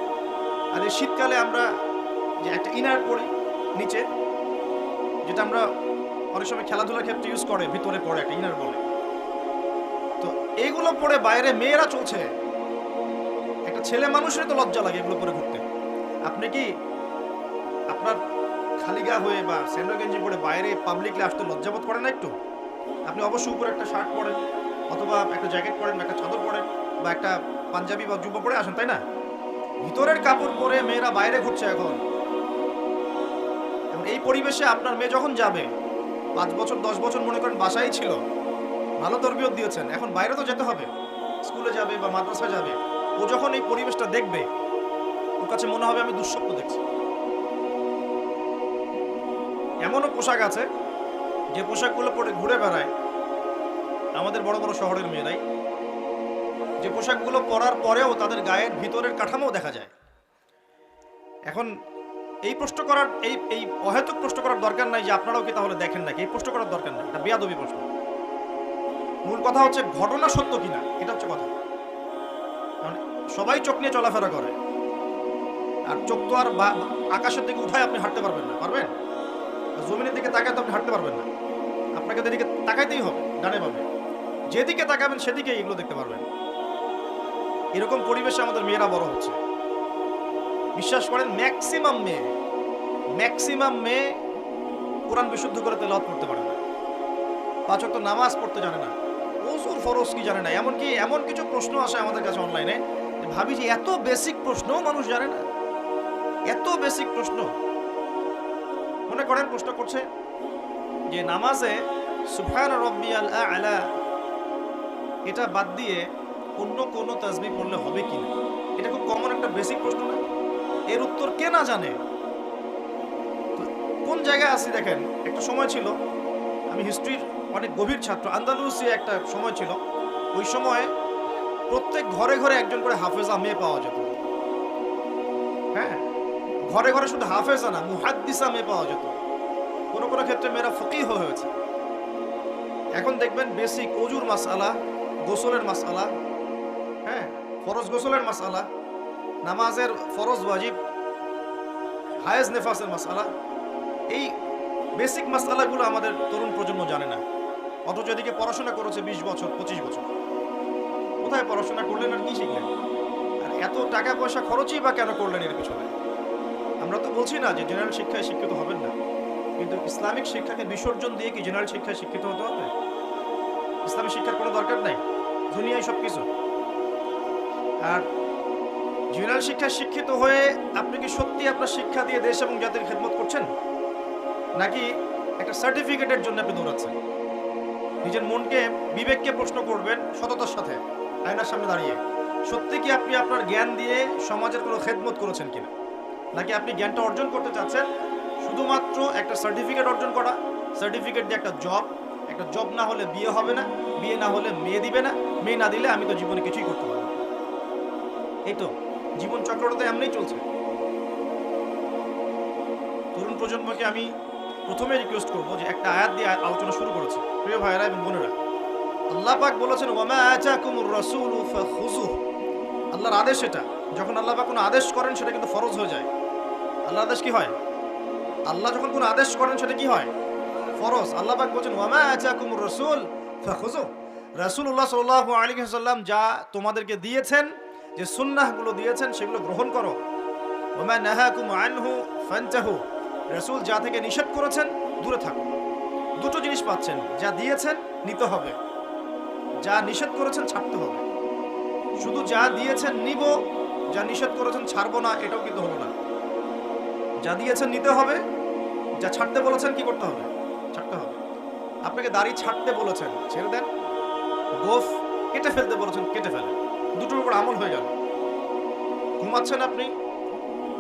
Speaker 1: আর এই শীতকালে আমরা যে একটা ইনার পরি নিচে, যেটা আমরা অনেক সময় খেলাধুলার ক্ষেত্রে ইউজ করে, ভিতরে পরে একটা ইনার বলে। তো এইগুলো পরে বাইরে মেয়েরা চলছে। একটা ছেলে মানুষের তো লজ্জা লাগে এগুলো পরে ঘুরতে। আপনি কি আপনার খালি গা হয়ে বা স্যান্ডো গেঞ্জি পরে বাইরে পাবলিকলি আসতে লজ্জাবোধ করেন না একটু? আপনি অবশ্যই উপরে একটা শার্ট পরেন, অথবা একটা জ্যাকেট পরেন, একটা চাদর পরেন, বা একটা পাঞ্জাবি বা জুব্বা পরে আসেন, তাই না? ভিতরের কাপড় পরে মেয়েরা বাইরে ঘুরছে এখন। এই পরিবেশে আপনার মেয়ে যখন যাবে, 5 বছর 10 বছর মনে করেন বাসায় ছিল, ভালো তরবিয়ত দিয়েছেন, এখন বাইরে তো যেতে হবে, স্কুলে যাবে বা মাদ্রাসায় যাবে। ও যখন এই পরিবেশটা দেখবে, ওর কাছে মনে হবে আমি দুঃস্বপ্ন দেখছি। এমনও পোশাক আছে যে পোশাকগুলো পরে ঘুরে বেড়ায় আমাদের বড় বড় শহরের মেয়েরাই, যে পোশাকগুলো পরার পরেও তাদের গায়ের ভিতরের কাঠামো দেখা যায়। এখন এই প্রশ্ন করার, এই অহেতুক প্রশ্ন করার দরকার নাই যে আপনারাও কি তাহলে দেখেন নাকি, এই প্রশ্ন করার দরকার নাই, এটা বেয়াদবি প্রশ্ন। মূল কথা হচ্ছে ঘটনা সত্য কিনা, এটা হচ্ছে কথা। কারণ সবাই চোখ নিয়ে চলাফেরা করে, আর চোখ তো আর আকাশের দিকে উঠায় আপনি হাঁটতে পারবেন না, পারবেন? জমিনের দিকে তাকায় তো আপনি হাঁটতে পারবেন না, আপনাকে এদিকে তাকাইতেই হবে, ডানে বামে, যেদিকে তাকাবেন সেদিকে এগুলো দেখতে পারবেন। এরকম পরিবেশে আমাদের মেয়েরা বড় হচ্ছে। বিশ্বাস করেন, ম্যাক্সিমাম মেয়ে কোরআন বিশুদ্ধ করে তেলাওয়াত করতে পারে না, 5 ওয়াক্ত নামাজ পড়তে জানে না, ওযুর ফরজ কি জানে না। এমনকি এমন কিছু প্রশ্ন আসে আমাদের কাছে অনলাইনে, ভাবি যে এত বেসিক প্রশ্নও মানুষ জানে না, এত বেসিক প্রশ্ন। মনে করেন প্রশ্ন করছে যে নামাজে সুবহান রাব্বিয়াল আ'লা এটা বাদ দিয়ে অন্য কোনো তাসবিহ পড়লে হবে কিনা। এটা খুব কমন একটা বেসিক প্রশ্ন না? এর উত্তর কে না জানে? কোন জায়গায় আছি দেখেন। একটা সময় ছিল, আমি হিস্ট্রির অনেক গভীর ছাত্র, আন্দালুসিয়া একটা সময় ছিল, ওই সময় প্রত্যেক ঘরে ঘরে একজন করে হাফেজা মেয়ে পাওয়া যেত। হ্যাঁ, ঘরে ঘরে শুধু হাফেজা না, মুহাদ্দিসা মেয়ে পাওয়া যেত। কোনো কোনো ক্ষেত্রে মেয়েরা ফকিহ হয়েছে। এখন দেখবেন বেসিক ওজুর মাসআলা, গোসলের মাসআলা, হ্যাঁ, ফরজ গোসলের মাসআলা, নামাজের ফরজ ওয়াজিব, হায়েজ নেফাসের মাসআলা, এই বেসিক মাসআলাগুলো আমাদের তরুণ প্রজন্ম জানে না। অথচ এদিকে পড়াশোনা করেছে 20 বছর 25 বছর। কোথায় পড়াশোনা করলেন আর কি শিখলেন? আর এত টাকা পয়সা খরচই বা কেন করলেন এর পিছনে? আমরা তো বলছি না যে জেনারেল শিক্ষায় শিক্ষিত হবেন না, কিন্তু ইসলামিক শিক্ষাকে বিসর্জন দিয়ে কি জেনারেল শিক্ষায় শিক্ষিত হতে হবে? ইসলামিক শিক্ষার কোনো দরকার নাই, দুনিয়ায় সব কিছু। আর জেনারেল শিক্ষায় শিক্ষিত হয়ে আপনি কি সত্যি আপনার শিক্ষা দিয়ে দেশ এবং জাতির খেদমত করছেন, নাকি একটা সার্টিফিকেটের জন্য আপনি দৌড়াচ্ছেন? নিজের মনকে, বিবেককে প্রশ্ন করবেন সততার সাথে, আয়নার সামনে দাঁড়িয়ে, সত্যি কি আপনি আপনার জ্ঞান দিয়ে সমাজের কোনো খেদমত করেছেন কিনা, নাকি আপনি জ্ঞানটা অর্জন করতে চাচ্ছেন শুধুমাত্র একটা সার্টিফিকেট অর্জন করা, সার্টিফিকেট দিয়ে একটা জব না হলে বিয়ে হবে না, বিয়ে না হলে মেয়ে দিবে না, মেয়ে না দিলে আমি তো জীবনে কিছুই করতে পারবো না। এই তো জীবন চক্রটা তো এমনিই চলছে। তরুণ প্রজন্মকে আমি প্রথমে রিকোয়েস্ট করবো যে একটা আয়াত দিয়ে আলোচনা শুরু করেছে। প্রিয় ভাইয়েরা এবং বোনেরা, আল্লাহ পাক বলেছেন ওয়ামা আতাকুমুর রাসূলু ফাখুযুহু। আল্লাহর আদেশ এটা, যখন আল্লাহ পাক কোনো আদেশ করেন সেটা কিন্তু ফরজ হয়ে যায়। আল্লাহর আদেশ কি হয়? আল্লাহ যখন কোনো আদেশ করেন সেটা কি হয়? ফরজ। আল্লাহ পাক বলেন ওয়ামা আতাকুমুর রাসূল ফাখুযুহু। রাসূলুল্লাহ সাল্লাল্লাহু আলাইহি ওয়াসাল্লাম যা তোমাদেরকে দিয়েছেন, যে সুন্নাহগুলো দিয়েছেন সেগুলো গ্রহণ করো। ওয়ামা নাহাকুম আনহু ফান্তাহু। রাসূল যা থেকে নিষেধ করেছেন দূরে থাকো। দুটো জিনিস পাচ্ছেন, যা দিয়েছেন নিতে হবে, যা নিষেধ করেছেন ছাড়তে হবে। শুধু যা দিয়েছেন নিব, যা নিষেধ করেছেন ছাড়বো না, এটাও কিন্তু হলো না। যা দিয়েছেন নিতে হবে, যা ছাড়তে বলেছেন কি করতে হবে? ছাড়তে হবে। আপনাকে দাড়ি ছাড়তে বলেছেন, ছেড়ে দেন। গোফ কেটে ফেলতে বলেছেন, কেটে ফেলেন। দুটোর উপর আমল হয়ে গেল। ঘুমাচ্ছেন আপনি,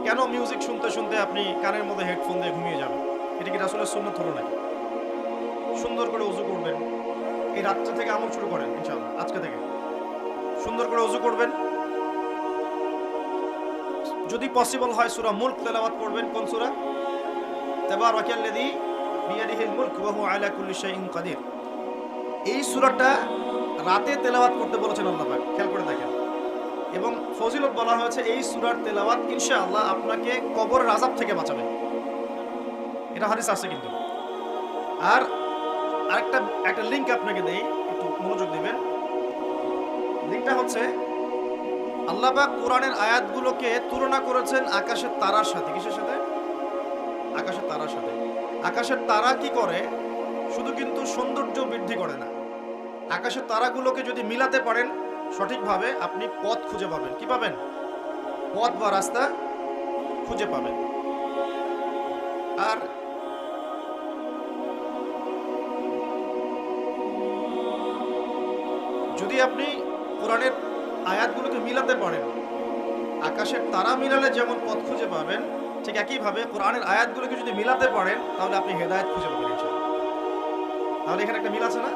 Speaker 1: কেন মিউজিক শুনতে শুনতে আপনি কানের মধ্যে হেডফোন দিয়ে ঘুমিয়ে যাবেন? এটা কি রাসূলের সুন্নাত হলো নাকি? সুন্দর করে ওযু করবেন, এই রাত্রে থেকে আমল শুরু করেন ইনশাআল্লাহ। আজকে থেকে সুন্দর করে ওযু করবেন। যদি পসিবল হয় সূরা মুলক তেলাওয়াত করবেন। কোন সূরা? তাবারাকাল্লাযী বিয়াদিহিল মুলক ওয়া হুয়া আলা কুল্লি শাইইন কাদির। এই সূরাটা রাতে তেলাওয়াত করতে বলেছেন আল্লাহ পাক, খেয়াল করে দেখেন। এবং ফজিলত বলা হয়েছে এই সূরার তেলাওয়াত ইনশাআল্লাহ আপনাকে কবরের আযাব থেকে বাঁচাবে। এটা হাদিস আছে কিন্তু। আর একটা লিংক আপনাকে দেই, একটু মনোযোগ দিবেন। লিংকটা হচ্ছে আল্লাহ পাক কোরআনের আয়াতগুলোকে তুলনা করেছেন আকাশের তারার সাথে। কিসের সাথে? আকাশের তারার সাথে। আকাশের তারা কি করে? শুধু কিন্তু সৌন্দর্য বৃদ্ধি করে না, আকাশের তারাগুলোকে যদি মিলাতে পারেন সঠিকভাবে, আপনি পথ খুঁজে পাবেন। কি পাবেন? পথ বা রাস্তা খুঁজে পাবেন। আর যদি আপনি কোরআনের আয়াতগুলোকে মিলাতে পারেন, আকাশের তারা মিলালে যেমন পথ খুঁজে পাবেন, ঠিক একইভাবে কোরআনের আয়াতগুলোকে যদি মিলাতে পারেন তাহলে আপনি হেদায়েত খুঁজে পাবেন ইনশাআল্লাহ। তাহলে এখানে একটা মিল আছে না?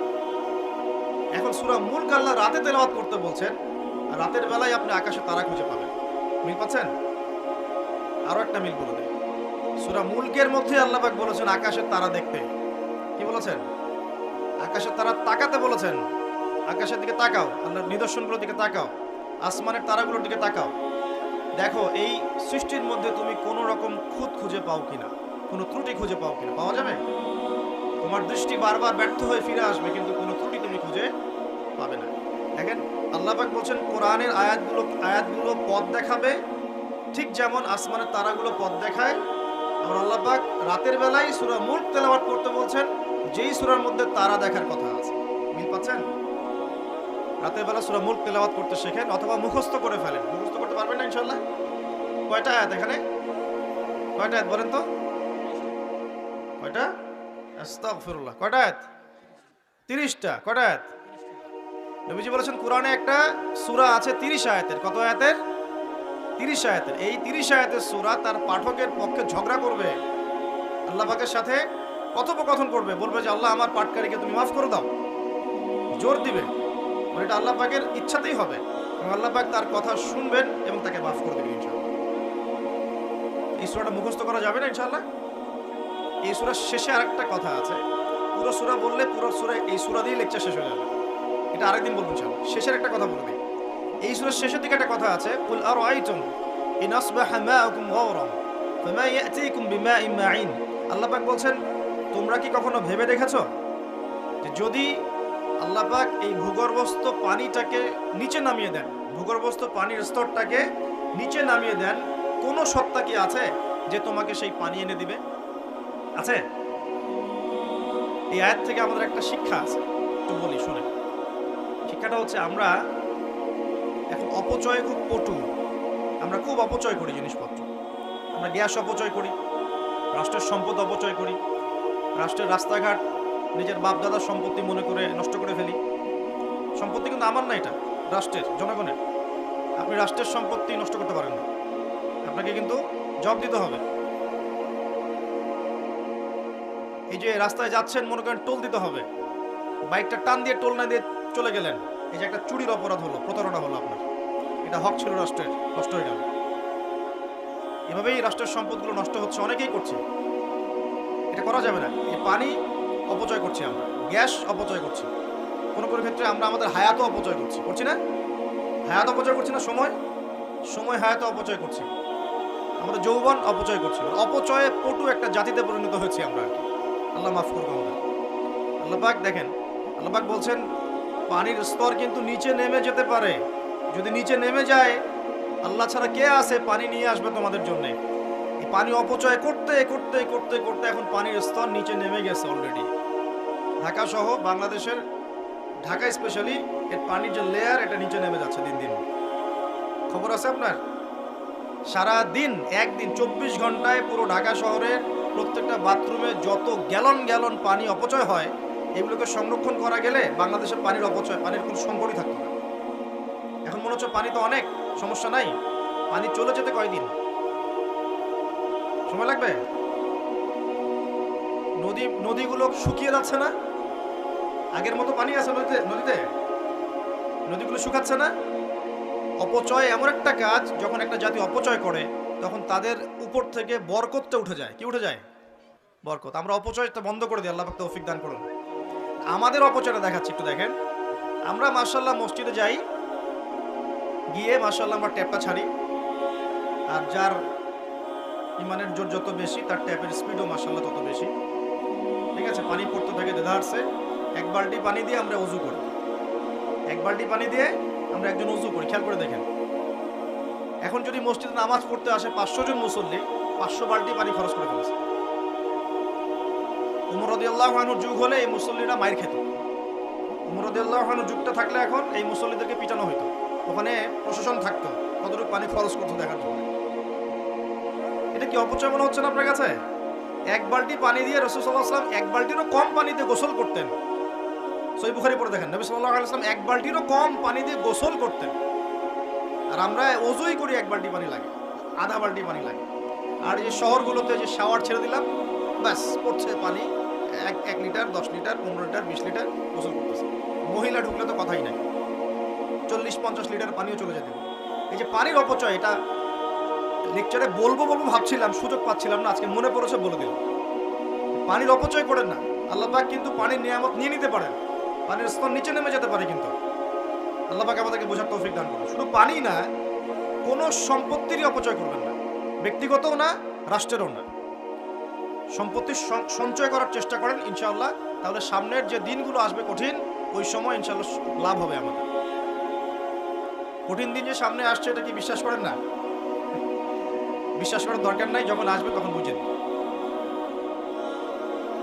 Speaker 1: এখন সূরা মুলক আল্লাহ রাতে তেলাওয়াত করতে বলছেন, আর রাতের বেলায় আপনি আকাশের তারা খুঁজে পাবেন। মিল পাচ্ছেন? আরো একটা মিল বলে দেয়। সূরা মুলকের মধ্যে আল্লাহ পাক বলেছেন আকাশের তারা দেখতে। কি বলেছেন? আকাশের তারা তাকাতে বলেছেন। আকাশের দিকে তাকাও, আল্লাহর নিদর্শনগুলোর দিকে তাকাও, আসমানের তারাগুলোর দিকে তাকাও। দেখো এই সৃষ্টির মধ্যে তুমি কোনো রকম খুঁত খুঁজে পাও কিনা, কোনো ত্রুটি খুঁজে পাও কিনা। পাওয়া যাবে? তোমার দৃষ্টি বারবার ব্যর্থ হয়ে ফিরে আসবে, কিন্তু কোনো ত্রুটি তুমি খুঁজে পাবে না। দেখেন আল্লাহ পাক বলছেন কোরআনের আয়াতগুলো পথ দেখাবে, ঠিক যেমন আসমানের তারাগুলো পথ দেখায়। আর আল্লাহ পাক রাতের বেলায় সূরা মুলক তেলাওয়াত করতে বলছেন, যেই সূরার মধ্যে তারা দেখার কথা আছে। মিল পাচ্ছেন? রাতের বেলা সূরা মুলক তেলাওয়াত করতে শেখেন, অথবা মুখস্থ করে ফেলেন। মুখস্থ করতে পারবেন না ইনশাআল্লাহ? কয়টা আয়াত এখানে? কয়টা আয়াত বলেন তো? কয়টা? আস্তাগফিরুল্লাহ। কয়টা আয়াত? 30টা। কয়টা আয়াত? নবীজি বলেছেন কোরআনে একটা সূরা আছে 30 আয়াতের। কত আয়াতের? 30 আয়াতের। এই 30 আয়াতের সূরা তার পাঠকের পক্ষে ঝগড়া করবে, আল্লাহ পাকের সাথে কথোপকথন করবে, বলবে যে আল্লাহ আমার পাঠকারীকে তুমি মাফ করে দাও, জোর দিবে। এটা আল্লাহ পাকের ইচ্ছাতেই হবে, এবং আল্লাহ পাক তার কথা শুনবেন এবং তাকে মাফ করে দেবেন ইনশাআল্লাহ। এই সূরাটা মুখস্থ করা যাবে না ইনশাআল্লাহ? এই সূরার শেষে আরেকটা কথা আছে। পুরো সূরা বললে পুরো সূরা, এই সূরা দিয়ে লেকচার শেষ হয়ে যাবে। এটা আরেকদিন বলবো ইনশাআল্লাহ। শেষের একটা কথা বলে দিই। এই সূরার শেষের দিকে একটা কথা আছে, কুল আরাআইতুম ইন আসবাহা মাউকুম গাওরান ফামা ইয়াতিকুম বিমাইন মাইন। আল্লাহ পাক বলছেন তোমরা কি কখনো ভেবে দেখেছো যে যদি আল্লাহ পাক এই ভূগর্ভস্থ পানিটাকে নিচে নামিয়ে দেন, ভূগর্ভস্থ পানির স্তরটাকে নিচে নামিয়ে দেন, কোন সত্তা কি আছে যে তোমাকে সেই পানি এনে দিবে? আছে? এই আয়াত থেকে আমাদের একটা শিক্ষা আছে, একটু বলি শুনেন। শিক্ষাটা হচ্ছে আমরা এখন অপচয় খুব পটু, আমরা খুব অপচয় করি জিনিসপত্র। আমরা গ্যাস অপচয় করি, রাষ্ট্রের সম্পদ অপচয় করি, রাষ্ট্রের রাস্তাঘাট নিজের বাপ দাদার সম্পত্তি মনে করে নষ্ট করে ফেলি। সম্পত্তি কিন্তু আমার না, এটা রাষ্ট্রের, জনগণের। আপনি রাষ্ট্রের সম্পত্তি নষ্ট করতে পারেন না, আপনাকে কিন্তু জবাব দিতে হবে। এই যে রাস্তায় যাচ্ছেন, মনে করেন টোল দিতে হবে, বাইকটা টান দিয়ে টোল না দিয়ে চলে গেলেন, এই যে একটা চুরির অপরাধ হলো, প্রতারণা হলো আপনার, এটা হক ছিল রাষ্ট্রের, নষ্ট হয়ে গেল। এভাবেই রাষ্ট্রের সম্পদগুলো নষ্ট হচ্ছে, অনেকেই করছে। এটা করা যাবে না। এই পানি অপচয় করছি আমরা, গ্যাস অপচয় করছি, কোনো কোনো ক্ষেত্রে আমরা আমাদের হায়াতও অপচয় করছি না? হায়াত অপচয় করছি না, সময় হায়াত অপচয় করছি, আমাদের যৌবন অপচয় করছি। অপচয়ে পটু একটা জাতিতে পরিণত হয়েছি আমরা। আল্লাহ মাফ করবো আমাদের। আল্লাহ পাক দেখেন, আল্লাহ পাক বলছেন পানির স্তর কিন্তু নিচে নেমে যেতে পারে। যদি নিচে নেমে যায়, আল্লাহ ছাড়া কে আছে পানি নিয়ে আসবে তোমাদের জন্য? এই পানি অপচয় করতে করতে করতে করতে এখন পানির স্তর নিচে নেমে গেছে অলরেডি। ঢাকা সহ বাংলাদেশের, ঢাকা স্পেশালি, এর পানির যে লেয়ার, এটা নিচে নেমে যাচ্ছে দিন দিন। খবর আছে আপনার? সারা দিন, একদিন 24 ঘন্টায় পুরো ঢাকা শহরের প্রত্যেকটা বাথরুমে যত গ্যালন গ্যালন পানি অপচয় হয়, এগুলোকে সংরক্ষণ করা গেলে বাংলাদেশের পানির অপচয়, পানির কোনো সংকটই থাকতো না। এখন মনে হচ্ছে পানি তো অনেক, সমস্যা নাই, পানি চলে যেতে কয়দিন সময় লাগবে? নদীগুলো শুকিয়ে যাচ্ছে না? আগের মতো পানি আছে নদীতে? নদীগুলো শুকাচ্ছে না? অপচয় এমন একটা কাজ, যখন একটা জাতি অপচয় করে তখন তাদের উপর থেকে বরকতটা উঠে যায়। কি উঠে যায়? বরকত। আমরা অপচয়টা বন্ধ করে দিই, আল্লাহ পাক তৌফিক দান করুন। আমাদের অপচয়টা দেখাচ্ছি, একটু দেখেন। আমরা মাশাআল্লাহ মসজিদে যাই, গিয়ে মাশাআল্লাহ আমরা ট্যাপটা ছাড়ি, আর যার ইমানের জোর যত বেশি তার ট্যাপের স্পিডও মাশাআল্লাহ তত বেশি। ঠিক আছে, পানি পড়তে থাকে দেদারসে। এক বালতি পানি দিয়ে আমরা ওযু করি, এক বালতি পানি দিয়ে আমরা একজন ওযু করি। খেয়াল করে দেখেন, এখন যদি মসজিদে নামাজ পড়তে আসে 500 জন মুসল্লি, 500 বালতি পানি খরচ করে ফেলেছে। উমর রাদিয়াল্লাহু আনহুর যুগ হলে এই মুসল্লিরা মাইর খেত। উমর রাদিয়াল্লাহু আনহুর যুগটা থাকলে এখন এই মুসল্লিদেরকে পিটানো হতো। ওখানে প্রশাসন থাকতো, কতটুকু পানি খরচ করতো দেখার জন্য। এটা কি অপচয় মনে হচ্ছে না আপনার কাছে? এক বালতি পানি দিয়ে রাসূল সাল্লাল্লাহু আলাইহি ওয়াসাল্লাম এক বালতিরও কম পানিতে গোসল করতেন। সহিহ বুখারী পড়ে দেখেন, নবী সাল্লাল্লাহু আলাইহি ওয়াসাল্লাম এক বালতিরও কম পানি দিয়ে গোসল করতেন। আর আমরা ওযুই করি এক বালতি পানি লাগে, আধা বালতি পানি লাগে। আর এই শহরগুলোতে যে শাওয়ার ছেড়ে দিলাম, ব্যাস পড়ছে পানি 1 লিটার, 10 লিটার, 15 লিটার, 20 লিটার গোসল করতেছে। মহিলা ঢুকলে তো কথাই নাই, 40-50 লিটার পানিও চলে যেত। এই যে পানির অপচয়, এটা লেকচারে বলবো ভাবছিলাম, সুযোগ পাচ্ছিলাম না, আজকে মনে পড়েছে বলে দিলাম। পানির অপচয় করেন না। আল্লাহ পাক কিন্তু পানির নিয়ামত নিয়ে নিতে পারেন, পানির স্তর নিচে নেমে যেতে পারে, কিন্তু আল্লাহ পাক আমাদেরকে বোঝার তৌফিক দান করুন। শুধু পানি না, কোনো সম্পত্তিরই অপচয় করবেন না, ব্যক্তিগতও না, রাষ্ট্রেরও না। সম্পত্তি সঞ্চয় করার চেষ্টা করেন ইনশাআল্লাহ, তাহলে সামনের যে দিনগুলো আসবে কঠিন, ওই সময় ইনশাআল্লাহ লাভ হবে আমাদের। কঠিন দিন যে সামনে আসছে, এটা কি বিশ্বাস করেন না? বিশ্বাস করার দরকার নাই, যখন আসবে তখন বুঝেন।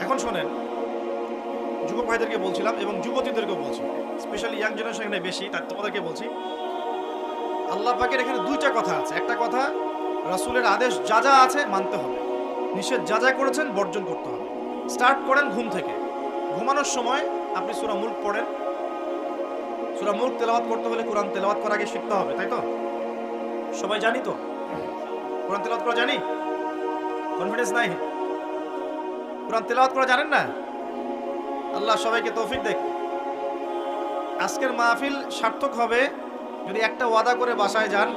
Speaker 1: এখন শোনেন, যুবক ভাইদেরকে বলছিলাম এবং যুবতীদেরকেও বলছি, স্পেশালি ইয়াং জেনারেশন এখানে বেশি, তার তোমাদেরকে বলছি, আল্লাহ পাকের এখানে দুইটা কথা আছে। একটা কথা, রাসূলের আদেশ যা যা আছে মানতে হবে, নিষেধ যা যা করেছেন বর্জন করতে হবে। স্টার্ট করেন ঘুম থেকে। ঘুমানোর সময় আপনি সূরা মুলক পড়েন। সূরা মুলক তেলাওয়াত করতে হলে কোরআন তেলাওয়াত করার আগে শিখতে হবে, তাই তো? সবাই জানি তো? কোরআন তেলাওয়াত করা জানি? কনফিডেন্স নাই? কোরআন তেলাওয়াত করা জানেন না? আল্লাহ সবাইকে তৌফিক দেখ। আজকের মাহফিল সার্থক হবে যদি একটা ওয়াদা করে বাসায় যান,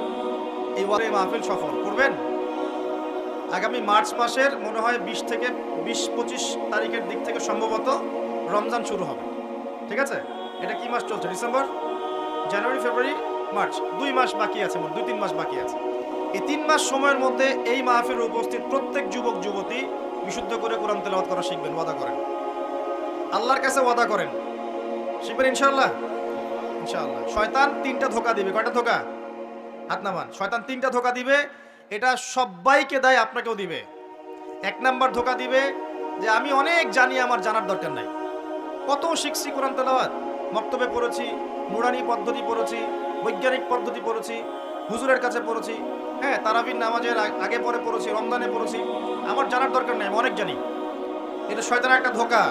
Speaker 1: এই ওয়াদা মাহফিল সফল করবেন। আগামী মার্চ মাসের মনে হয় 20 থেকে 20-25 তারিখের দিক থেকে সম্ভবত রমজান শুরু হবে। ঠিক আছে, এটা কি মাস চলছে? ডিসেম্বর, জানুয়ারি, ফেব্রুয়ারি, মার্চ, 2 মাস বাকি আছে, 2-3 মাস বাকি আছে। এই 3 মাস সময়ের মধ্যে এই মাহফিলে উপস্থিত প্রত্যেক যুবক যুবতী বিশুদ্ধ করে কোরআন তেলাওয়াত করা শিখবেন। ওয়াদা করেন, আল্লাহর কাছে ওয়াদা করেন, শিখবেন ইনশাআল্লাহ। ইনশাআল্লাহ। শয়তান 3টা ধোঁকা দিবে। কয়টা ধোঁকা? হাত নামান। শয়তান 3টা ধোঁকা দিবে, এটা সবাইকে দেয়, আপনাকেও দিবে। 1 নাম্বার ধোঁকা দিবে যে আমি অনেক জানি, আমার জানার দরকার নাই। কত শিখছি কোরআন তেলাওয়াত, মক্তবে পড়েছি, নুরানি পদ্ধতি পড়েছি, বৈজ্ঞানিক পদ্ধতি পড়েছি, হুজুরের কাছে পড়েছি, হ্যাঁ, তারাবির নামাজের আগে পরে পড়েছি, রমজানে পড়েছি, আমার জানার দরকার নাই, আমি অনেক জানি। এটা শয়তানের একটা ধোঁকা।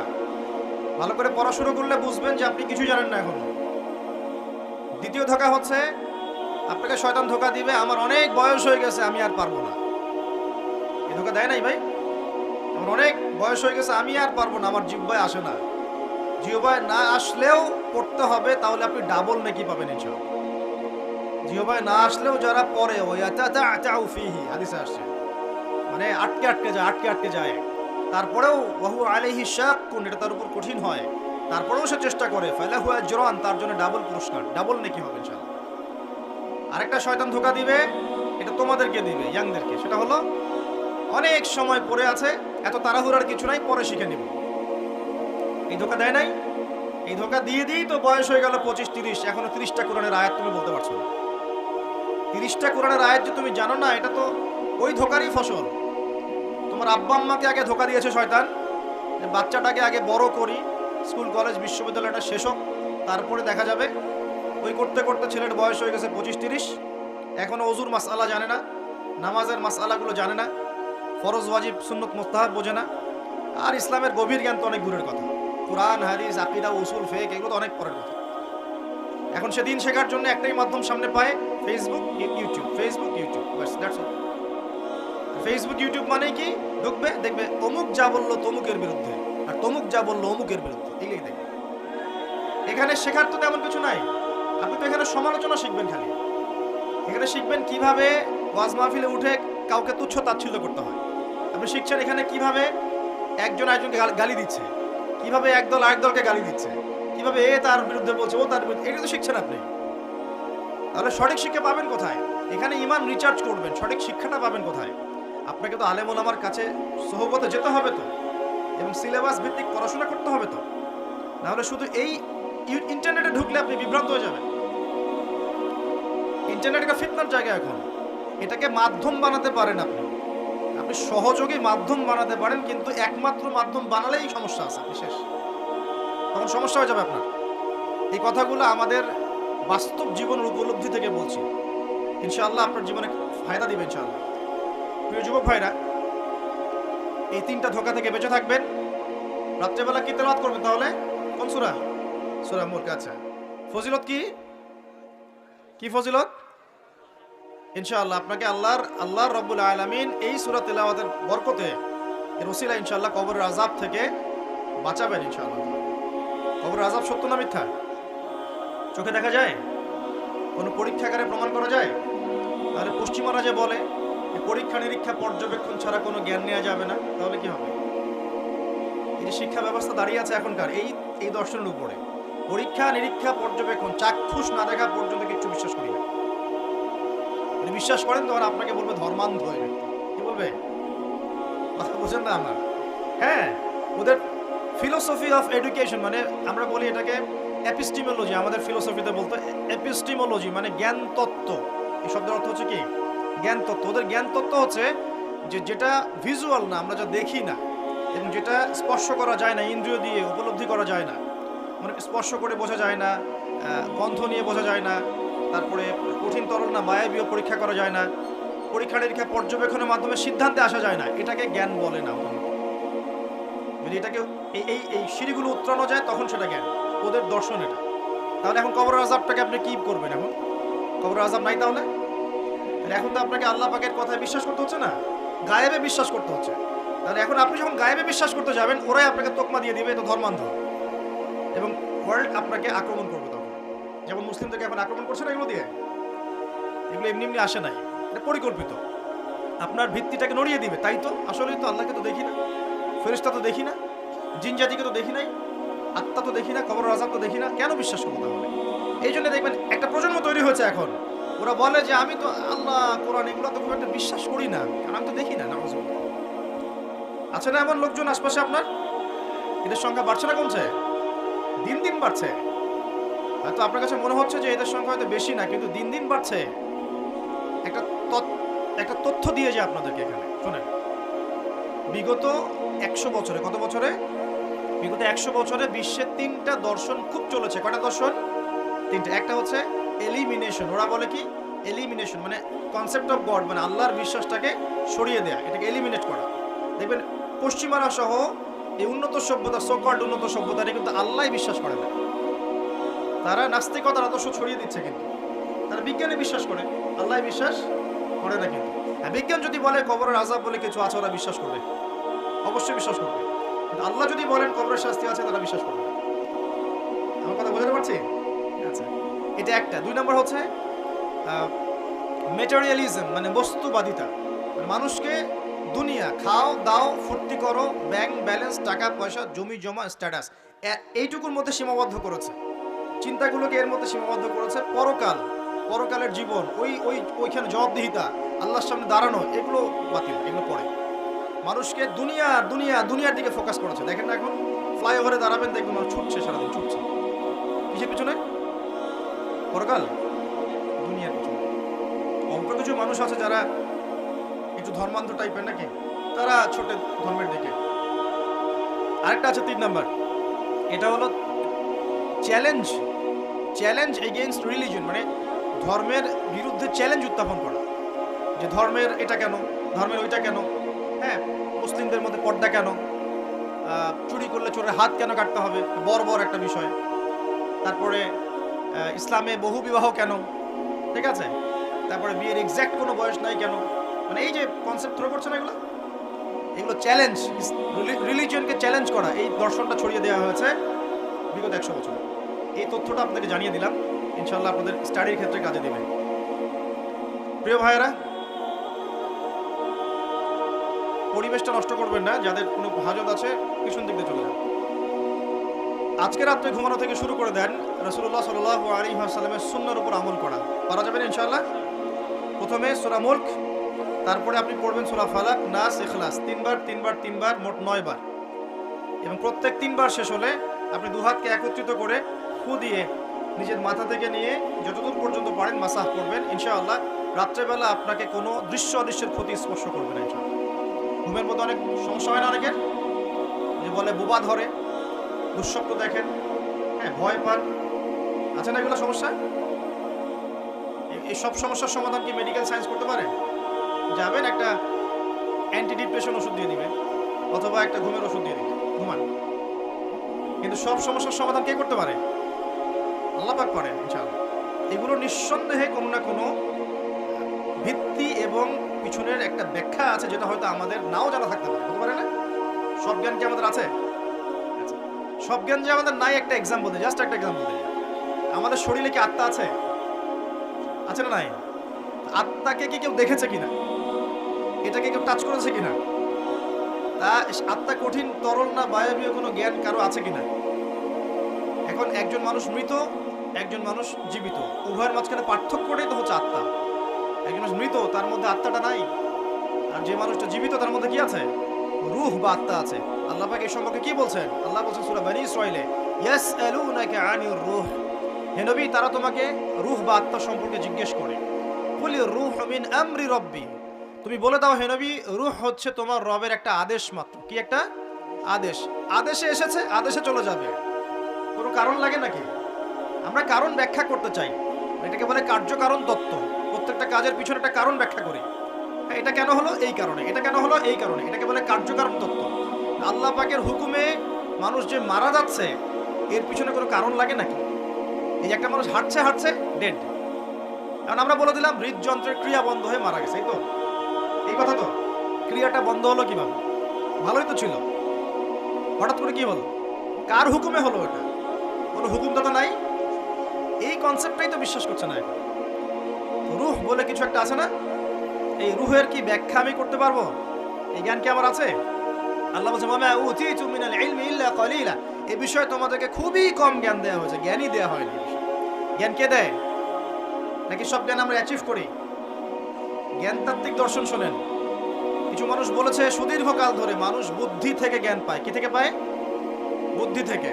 Speaker 1: ভালো করে পড়াশোনা করলে বুঝবেন যে আপনি কিছু জানেন না এখনো। দ্বিতীয় ধোঁকা হচ্ছে, আপনাকে শয়তান ধোঁকা দিবে আমার অনেক বয়স হয়ে গেছে, আমি আর পারবো না। এই ধোঁকা দেয় নাই ভাই? আমার অনেক বয়স হয়ে গেছে, আমি আর পারবো না, আমার জিহ্বায় আসে না। জিহ্বায় না আসলেও পড়তে হবে, তাহলে আপনি ডাবল নেকি পাবেন ইনশাআল্লাহ। জিহ্বায় না আসলেও যারা পড়ে ওই ফিহি হাদিসে আসছে, মানে আটকে আটকে যায়, তারপরেও ওয়াহু আলাইহি শাক্কুন, এটা তার উপর কঠিন হয়, তারপরেও সে চেষ্টা করে, ফালাহু আজরান, তার জন্য ডাবল পুরস্কার, ডাবল নেকি হবে ইনশাআল্লাহ। আরেকটা শয়তান ধোঁকা দিবে, এটা তোমাদেরকে দিবে, ইয়াংদেরকে, সেটা হলো অনেক সময় পড়ে আছে, এত তাড়াহুড়ার কিছু নাই, পরে শিখে নিব। এই ধোঁকা দেয় নাই? এই ধোঁকা দিয়ে দিয়েই তো বয়স হয়ে গেল 25-30, এখনো 30টা কোরআনের আয়াত তুমি বলতে পারছো না। 30টা কোরআনের আয়াত যে তুমি জানো না, এটা তো ওই ধোঁকারই ফসল। তোমার আব্বা আম্মাকে আগে ধোঁকা দিয়েছে শয়তান, যে বাচ্চাটাকে আগে বড় করি, স্কুল কলেজ বিশ্ববিদ্যালয়টা শেষ হোক, তারপরে দেখা যাবে। ওই করতে করতে ছেলের বয়স হয়ে গেছে 25-30, এখনো অজুর মাসআলা জানে না, নামাজের মাসআলাগুলো জানে না, ফরজ ওয়াজিব সুন্নত মুস্তাহাব বোঝে না, আর ইসলামের গভীর জ্ঞান তো অনেক দূরের কথা, কোরআন হাদিস আকীদা উসুল ফিকহ এগুলো তো অনেক পরের কথা। এখন সে দিন শেখার জন্য একটাই মাধ্যম সামনে পায়, Facebook YouTube, Facebook YouTube, bus that's all. Facebook YouTube মানে কি, ঢুকবে দেখবে অমুক যা বললো তমুকের বিরুদ্ধে, আর তমুক যা বললো অমুকের বিরুদ্ধে, এগুলোই দেখবে। এখানে শেখার তো তেমন কিছু নাই, আপনি তো এখানে সমালোচনা শিখবেন খালি। এখানে শিখবেন কিভাবে ওয়াজ মাহফিলে উঠে কাউকে তুচ্ছ তাচ্ছিল্য করতে হয়। আপনি শিখছেন এখানে কিভাবে একজন আরেকজনকে গালি দিচ্ছে, কিভাবে একদল আরেক দলকে গালি দিচ্ছে, কিভাবে এ তার বিরুদ্ধে বলছে, ও তার বিরুদ্ধে, এটা তো শিখছেন আপনি। তাহলে সঠিক শিক্ষা পাবেন কোথায়? এখানে ঈমান রিচার্জ করবেন, সঠিক শিক্ষাটা পাবেন কোথায়? আপনাকে তো আলেম ওলামার কাছে সোহবতে যেতে হবে তো, এবং সিলেবাস ভিত্তিক পড়াশোনা করতে হবে তো, নাহলে শুধু এই ইন্টারনেটে ঢুকলে আপনি বিভ্রান্ত হয়ে যাবেন। ইন্টারনেট একটা ফিতনার জায়গা এখন, এটাকে মাধ্যম বানাতে পারেন আপনি, আপনি সহযোগী মাধ্যম বানাতে পারেন, কিন্তু একমাত্র মাধ্যম বানালেই সমস্যা আছে, বিশেষ তখন সমস্যা হয়ে যাবে আপনার। এই কথাগুলো আমাদের বাস্তব জীবনের উপলব্ধি থেকে বলছি, ইনশাআল্লাহ আপনার জীবনে ফায়দা দিবে ইনশাআল্লাহ। প্রিয় যুবক ভাইরা, এই 3টা ধোঁকা থেকে বেঁচে থাকবেন। রাত্রেবেলা কি তেলাওয়াত করবেন তাহলে? কোন সূরা? সূরা মুলক। আচ্ছা, ফজিলত কি কি ফজিলত? ইনশাআল্লাহ আপনাকে আল্লাহ রাব্বুল আলামিন এই সূরা তেলাওয়াতের বরকতে, এর ওসিলা ইনশাআল্লাহ কবরের আযাব থেকে বাঁচাবেন ইনশাআল্লাহ। কবরের আযাব সত্য না মিথ্যা? চোখে দেখা যায়? কোনো পরীক্ষাগারে প্রমাণ করা যায়? তাহলে পশ্চিমারা যে বলে পরীক্ষা নিরীক্ষা পর্যবেক্ষণ ছাড়া কোনো জ্ঞান নেওয়া যাবে না, তাহলে কি হবে? এই যে শিক্ষা ব্যবস্থা দাঁড়িয়ে আছে এখনকার এই দর্শনের উপরে, পরীক্ষা নিরীক্ষা পর্যবেক্ষণ, চাক্ষুষ না দেখা পর্যন্ত কিছু বিশ্বাস করি না। যদি বিশ্বাস করেন তখন আপনাকে বলবে ধর্মান্ধ হয়ে গেছে। কি বলবে? কথা বোঝেন না আমার? হ্যাঁ, ওদের ফিলোসফি অফ এডুকেশন, মানে আমরা বলি এটাকে এপিস্টিমোলজি, আমাদের ফিলোসফিতে বলতো এপিস্টিমোলজি, মানে জ্ঞান তত্ত্ব। এই শব্দের অর্থ হচ্ছে কি? জ্ঞান তত্ত্ব। ওদের জ্ঞান তত্ত্ব হচ্ছে যে যেটা ভিজুয়াল না, আমরা যা দেখি না, এবং যেটা স্পর্শ করা যায় না, ইন্দ্রিয় দিয়ে উপলব্ধি করা যায় না, মানে স্পর্শ করে বোঝা যায় না, গন্ধ নিয়ে বোঝা যায় না, তারপরে কঠিন তরল না বায়বীয় পরীক্ষা করা যায় না, পরীক্ষা নিরীক্ষা পর্যবেক্ষণের মাধ্যমে সিদ্ধান্তে আসা যায় না, এটাকে জ্ঞান বলে না। যদি এটাকে এই সিঁড়িগুলো উত্তরানো যায় তখন সেটা জ্ঞান, ওদের দর্শন এটা। তাহলে এখন কবরের আযাবটাকে আপনি কি করবেন? এখন কবরের আযাব নাই, তাহলে এখন তো আপনাকে আল্লাহ পাকের কথায় বিশ্বাস করতে হচ্ছে না, গায়েবে বিশ্বাস করতে হচ্ছে। তাহলে এখন আপনি যখন গায়েবে বিশ্বাস করতে যাবেন, ওরাই আপনাকে তোকমা দিয়ে দিবে, এটা ধর্মান্ধ, এবং ওয়ার্ল্ড আপনাকে আক্রমণ করবে তখন। যেমন মুসলিমদেরকে এখন আক্রমণ করছে না এগুলো দিয়ে, এগুলো এমনি এমনি আসে নাই, এটা পরিকল্পিত। আপনার ভিত্তিটাকে নড়িয়ে দিবে। তাই তো আসলেই তো আল্লাহকে তো দেখি না, ফেরেশতা তো দেখি না, জিন জাতিকে তো দেখি নাই, আত্মা তো দেখি না, কবরের আযাব তো দেখি না, কেন বিশ্বাস করবো তাহলে? এই জন্য দেখবেন একটা প্রজন্ম তৈরি হয়েছে এখন, ওরা বলে যে আমি তো আল্লাহ কোরআন এগুলো তো খুব একটা বিশ্বাস করি না, কারণ আমি তো দেখি না। নাউযুবিল্লাহ। আছে না এমন লোকজন আশপাশে আপনার? এদের সংখ্যা বাড়ছে না কমছে? দিন দিন বাড়ছে। হয়তো আপনার কাছে মনে হচ্ছে যে এদের সংখ্যা হয়তো বেশি না, কিন্তু দিন দিন বাড়ছে। একটা তথ্য দিয়ে যে আপনাদেরকে এখানে শোনেন, বিগত 100 বছরে, কত বছরে? বিগত 100 বছরে বিশ্বের 3টা দর্শন খুব চলেছে। কয়টা দর্শন? 3টা। একটা হচ্ছে এলিমিনেশন, ওরা বলে কি এলিমিনেশন, মানে কনসেপ্ট অফ গড, মানে আল্লাহর বিশ্বাসটাকে সরিয়ে দেয়া, এটাকে এলিমিনেট করা। দেখবেন পশ্চিমারা সহ এই উন্নত সভ্যতা, সোকল্ড উন্নত সভ্যতারে কিন্তু আল্লাহই বিশ্বাস করে না, তারা নাস্তিকতার আদর্শ ছড়িয়ে দিচ্ছে, কিন্তু তারা বিজ্ঞানে বিশ্বাস করে, আল্লাহ বিশ্বাস করে না। কিন্তু বিজ্ঞান যদি বলে কবরের আযাব বলে কিছু আছে, ওরা বিশ্বাস করবে। অবশ্যই বিশ্বাস করবে। কিন্তু আল্লাহ যদি বলেন কবরের শাস্তি আছে, তারা বিশ্বাস করবে। আমার কথা বোঝাতে পারছি? আচ্ছা, এটা একটা। 2 নম্বর হচ্ছে মেটেরিয়ালিজম, মানে বস্তুবাদিতা। মানে মানুষকে দুনিয়া, খাও দাও ফুর্তি করো, ব্যাংক ব্যালেন্স, টাকা পয়সা, জমি জমা, স্ট্যাটাস, এইটুকুর মধ্যে সীমাবদ্ধ করেছে। চিন্তাগুলোকে এর মধ্যে সীমাবদ্ধ করেছে। পরকাল, পরকালের জীবন, ওইখানে জবাবদিহিতা, আল্লাহর সামনে দাঁড়ানো, এগুলো বাতিল, এগুলো পড়ে। মানুষকে দুনিয়া দুনিয়া দুনিয়ার দিকে ফোকাস করেছে। দেখেন না, এখন ফ্লাইওভারে দাঁড়াবেন, দেখবেন মানুষ ছুটছে, সারাদিন ছুটছে। কিসের পিছনে? পরকাল, দুনিয়ার পিছনে। অল্প কিছু মানুষ আছে যারা একটু ধর্মান্ধ টাইপের নাকি, তারা ছোট ধর্মের দিকে। আরেকটা আছে 3 নাম্বার, এটা হলো চ্যালেঞ্জ, চ্যালেঞ্জ এগেইনস্ট রিলিজন, মানে ধর্মের বিরুদ্ধে চ্যালেঞ্জ উত্থাপন করা, যে ধর্মের এটা কেন, ধর্মের ওইটা কেন, হ্যাঁ, মুসলিমদের মধ্যে পর্দা কেন, চুরি করলে চোরের হাত কেন কাটতে হবে, বড় একটা বিষয়। তারপরে ইসলামে বহু বিবাহ কেন, ঠিক আছে, তারপরে বিয়ের এক্স্যাক্ট কোনো বয়স নাই কেন, মানে এই যে কনসেপ্ট থ্রো করছে না, এগুলো চ্যালেঞ্জ, রিলিজিয়নকে চ্যালেঞ্জ করা, এই দর্শনটা ছড়িয়ে দেওয়া হয়েছে বিগত 100 বছর। এই তথ্যটা আপনাকে জানিয়ে দিলাম, ইনশাআল্লাহ আপনাদের স্টাডির ক্ষেত্রে কাজে দেবে। প্রিয় ভাইয়েরা, পরিবেশটা নষ্ট করবেন না, যাদের কোনো হাজত আছে পিছন দিক দিয়ে চলে যান। আজকে রাত্রে ঘুমানো থেকে শুরু করে দেন রাসূলুল্লাহ সাল্লাল্লাহু আলাইহি ওয়াসাল্লামের সুন্নাহর উপর আমল করা। পারা যাবে না ইনশাআল্লাহ? প্রথমে সূরা মুলক, তারপরে আপনি পড়বেন সূরা ফালাক, নাস, ইখলাস, 3 বার, মোট 9 বার। এবং প্রত্যেক 3 বার শেষ হলে আপনি 2 হাতকে একত্রিত করে ফু দিয়ে নিজের মাথা থেকে নিয়ে যতদূর পর্যন্ত পারেন মাসাহ করবেন। ইনশাআল্লাহ রাত্রেবেলা আপনাকে কোনো দৃশ্য অদৃশ্যের ক্ষতি স্পর্শ করবে না ইনশাআল্লাহ। ঘুমের মধ্যে অনেক সমস্যা হয় না অনেকের, যে বলে বোবা ধরে, দুঃস্বপ্ন দেখেন, হ্যাঁ, ভয় পান, আছে না এগুলো সমস্যা? এই সব সমস্যার সমাধান কি মেডিকেল সায়েন্স করতে পারে? যাবেন, একটা অ্যান্টি ডিপ্রেশন ওষুধ দিয়ে দিবে, অথবা একটা ঘুমের ওষুধ দিয়ে দিবে, ঘুমান। কিন্তু সব সমস্যার সমাধান কে করতে পারে? আল্লাহ পাক পারেন ইনশাআল্লাহ। এগুলো নিঃসন্দেহে কোনো না কোনো ভিত্তি এবং পিছনের একটা ব্যাখ্যা আছে, যেটা হয়তো আমাদের নাও জানা থাকতে পারে, হতে পারে না? সব জ্ঞান কি আমাদের আছে? সব জ্ঞান যে আমাদের নাই, একটা এক্সাম্পল দিই, জাস্ট একটা এক্সাম্পল দিই। আমাদের শরীরে কি আত্মা আছে? আছে না নাই? আত্মাকে কি কেউ দেখেছে কিনা? এটাকে কেউ টাচ করেছে কিনা? তা আত্মা কঠিন, তরল না বায়বীয় কোনো জ্ঞান কারো আছে কিনা? এখন একজন মানুষ মৃত, একজন মানুষ জীবিত, উভয়ের মাঝখানে পার্থক্যটাই তো হচ্ছে আত্মা। একজন মানুষ মৃত, তার মধ্যে আত্মাটা নাই, আর যে মানুষটা জীবিত তার মধ্যে কি আছে? রূহ বা আত্মা আছে। আল্লাহ পাক এই সম্পর্কে কি বলছেন? আল্লাহ বলছেন সূরা বনী ইসরাঈলে, ইয়াসআলুনাকা আনির রূহ, হে নবী, তারা তোমাকে রূহ বা আত্মা সম্পর্কে জিজ্ঞেস করে। কুলির রূহু মিন আমরি রব্বি, তুমি বলে দাও হে নবী, রূহ হচ্ছে তোমার রবের একটা আদেশ মাত্র। কি একটা আদেশ? আদেশে এসেছে, আদেশে চলে যাবে, কোনো কারণ লাগে নাকি? আমরা কারণ ব্যাখ্যা করতে চাই, এটাকে বলে কার্যকারণ তত্ত্ব। প্রত্যেকটা কাজের পিছনে একটা কারণ ব্যাখ্যা করি, এটা কেন হলো এই কারণে, এটা কেন হলো এই কারণে, এটাকে বলে কার্যকারণ তত্ত্ব। আল্লাহ পাকের হুকুমে মানুষ যে মারা যাচ্ছে, এর পিছনে কোনো কারণ লাগে নাকি? এই যে একটা মানুষ হাঁটছে হাঁটছে ডেড, কারণ আমরা বলে দিলাম হৃদযন্ত্রের ক্রিয়া বন্ধ হয়ে মারা গেছে, এই তো, এই কথা তো। ক্রিয়াটা বন্ধ হলো কিভাবে? ভালোই তো ছিল, হঠাৎ করে কি হলো? কার হুকুমে হলো? এটা কোনো হুকুমটা তো নাই। এই কনসেপ্টটাই তো বিশ্বাস করছে না। রূহ বলে কিছু একটা আছে না, এই রূহের কি ব্যাখ্যা আমি করতে পারবো? এই জ্ঞান কি আমার আছে? আল্লাহ বলছে মামা উতীতু মিনাল ইলমি ইল্লা কলিলা, এই বিষয়ে তোমাদেরকে খুবই কম জ্ঞান দেওয়া হয়েছে, জ্ঞানই দেওয়া হয়নি। জ্ঞান কে দেয়? নাকি সব জ্ঞান আমরা অ্যাচিভ করি? জ্ঞানতাত্ত্বিক দর্শন শোনেন, কিছু মানুষ বলেছে সুদীর্ঘকাল ধরে মানুষ বুদ্ধি থেকে জ্ঞান পায়। কি থেকে পায়? বুদ্ধি থেকে।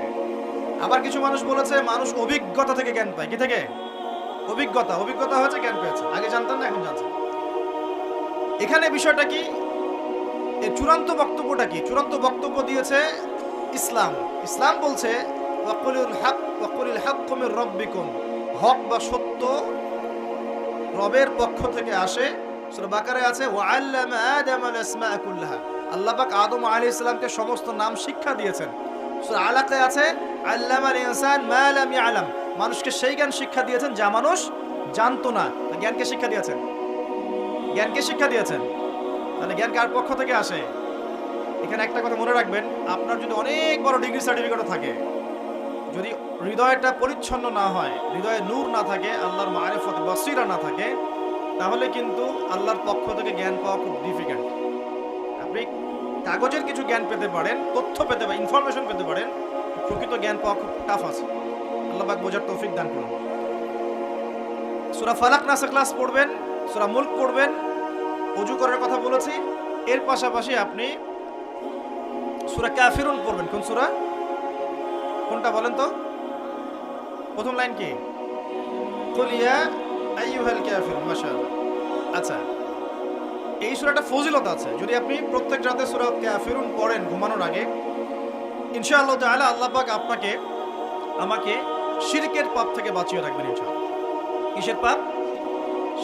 Speaker 1: আবার কিছু মানুষ বলেছে মানুষ অভিজ্ঞতা থেকে জ্ঞান পায়। কি থেকে? অভিজ্ঞতা। অভিজ্ঞতা হয়েছে, জ্ঞান পেয়েছে, আগে জানতেন না, এখন জানছেন। এখানে বিষয়টা কি? এর চূড়ান্ত বক্তব্যটা কি? চূড়ান্ত বক্তব্য দিয়েছে ইসলাম। ইসলাম বলছে ওয়াকুলিল হাক্কু মির রাব্বিকুম, হক বা সত্য রবের পক্ষ থেকে আসে। সূরা বাকারায় আছে ওয়াআল্লামা আদামাল আসমাআ কুল্লাহা, আল্লাহ পাক আদম আলাইহিস সালামকে সমস্ত নাম শিক্ষা দিয়েছেন। সূরা আলাকায় আছে আল্লামাল ইনসান মা লাম ইয়ালাম, মানুষকে সেই জ্ঞান শিক্ষা দিয়েছেন যা মানুষ জানতো না। জ্ঞানকে শিক্ষা দিয়েছেন, জ্ঞানকে শিক্ষা দিয়েছেন। তাহলে জ্ঞান কার পক্ষ থেকে আসে? এখানে একটা কথা মনে রাখবেন, আপনার যদি অনেক বড় ডিগ্রি সার্টিফিকেটও থাকে, যদি হৃদয়টা পরিচ্ছন্ন না হয়, হৃদয়ে নূর না থাকে, আল্লাহর মারিফত বসিরা না থাকে, তাহলে কিন্তু আল্লাহর পক্ষ থেকে জ্ঞান পাওয়া খুব ডিফিকাল্ট। আপনি কাগজের কিছু জ্ঞান পেতে পারেন, তথ্য পেতে পারেন, ইনফরমেশন পেতে পারেন, প্রকৃত জ্ঞান পাওয়া খুব টাফ আছে। আল্লাহ পাক বোঝার তৌফিক দান করুন। সূরা ফালাক নাস ক্লাস পড়বেন, সূরা মুলক পড়বেন, ওযু করার কথা বলেছি। এর পাশাপাশি আপনি সূরা কাফিরুন পড়বেন। কোন সূরা? কোনটা বলেন তো? প্রথম লাইন কি? কুল ইয়া আইয়ুহাল কাফিরুন। মাশাআল্লাহ। আচ্ছা, এই সূরাটা ফজিলত আছে। যদি আপনি প্রত্যেক রাতে সূরা কাফিরুন পড়েন ঘুমানোর আগে, ইনশাআল্লাহ তাআলা আল্লাহ পাক আপনাকে আমাকে শিরকের পাপ থেকে বাঁচিয়ে রাখবেন ইনশাআল্লাহ। কিসের পাপ?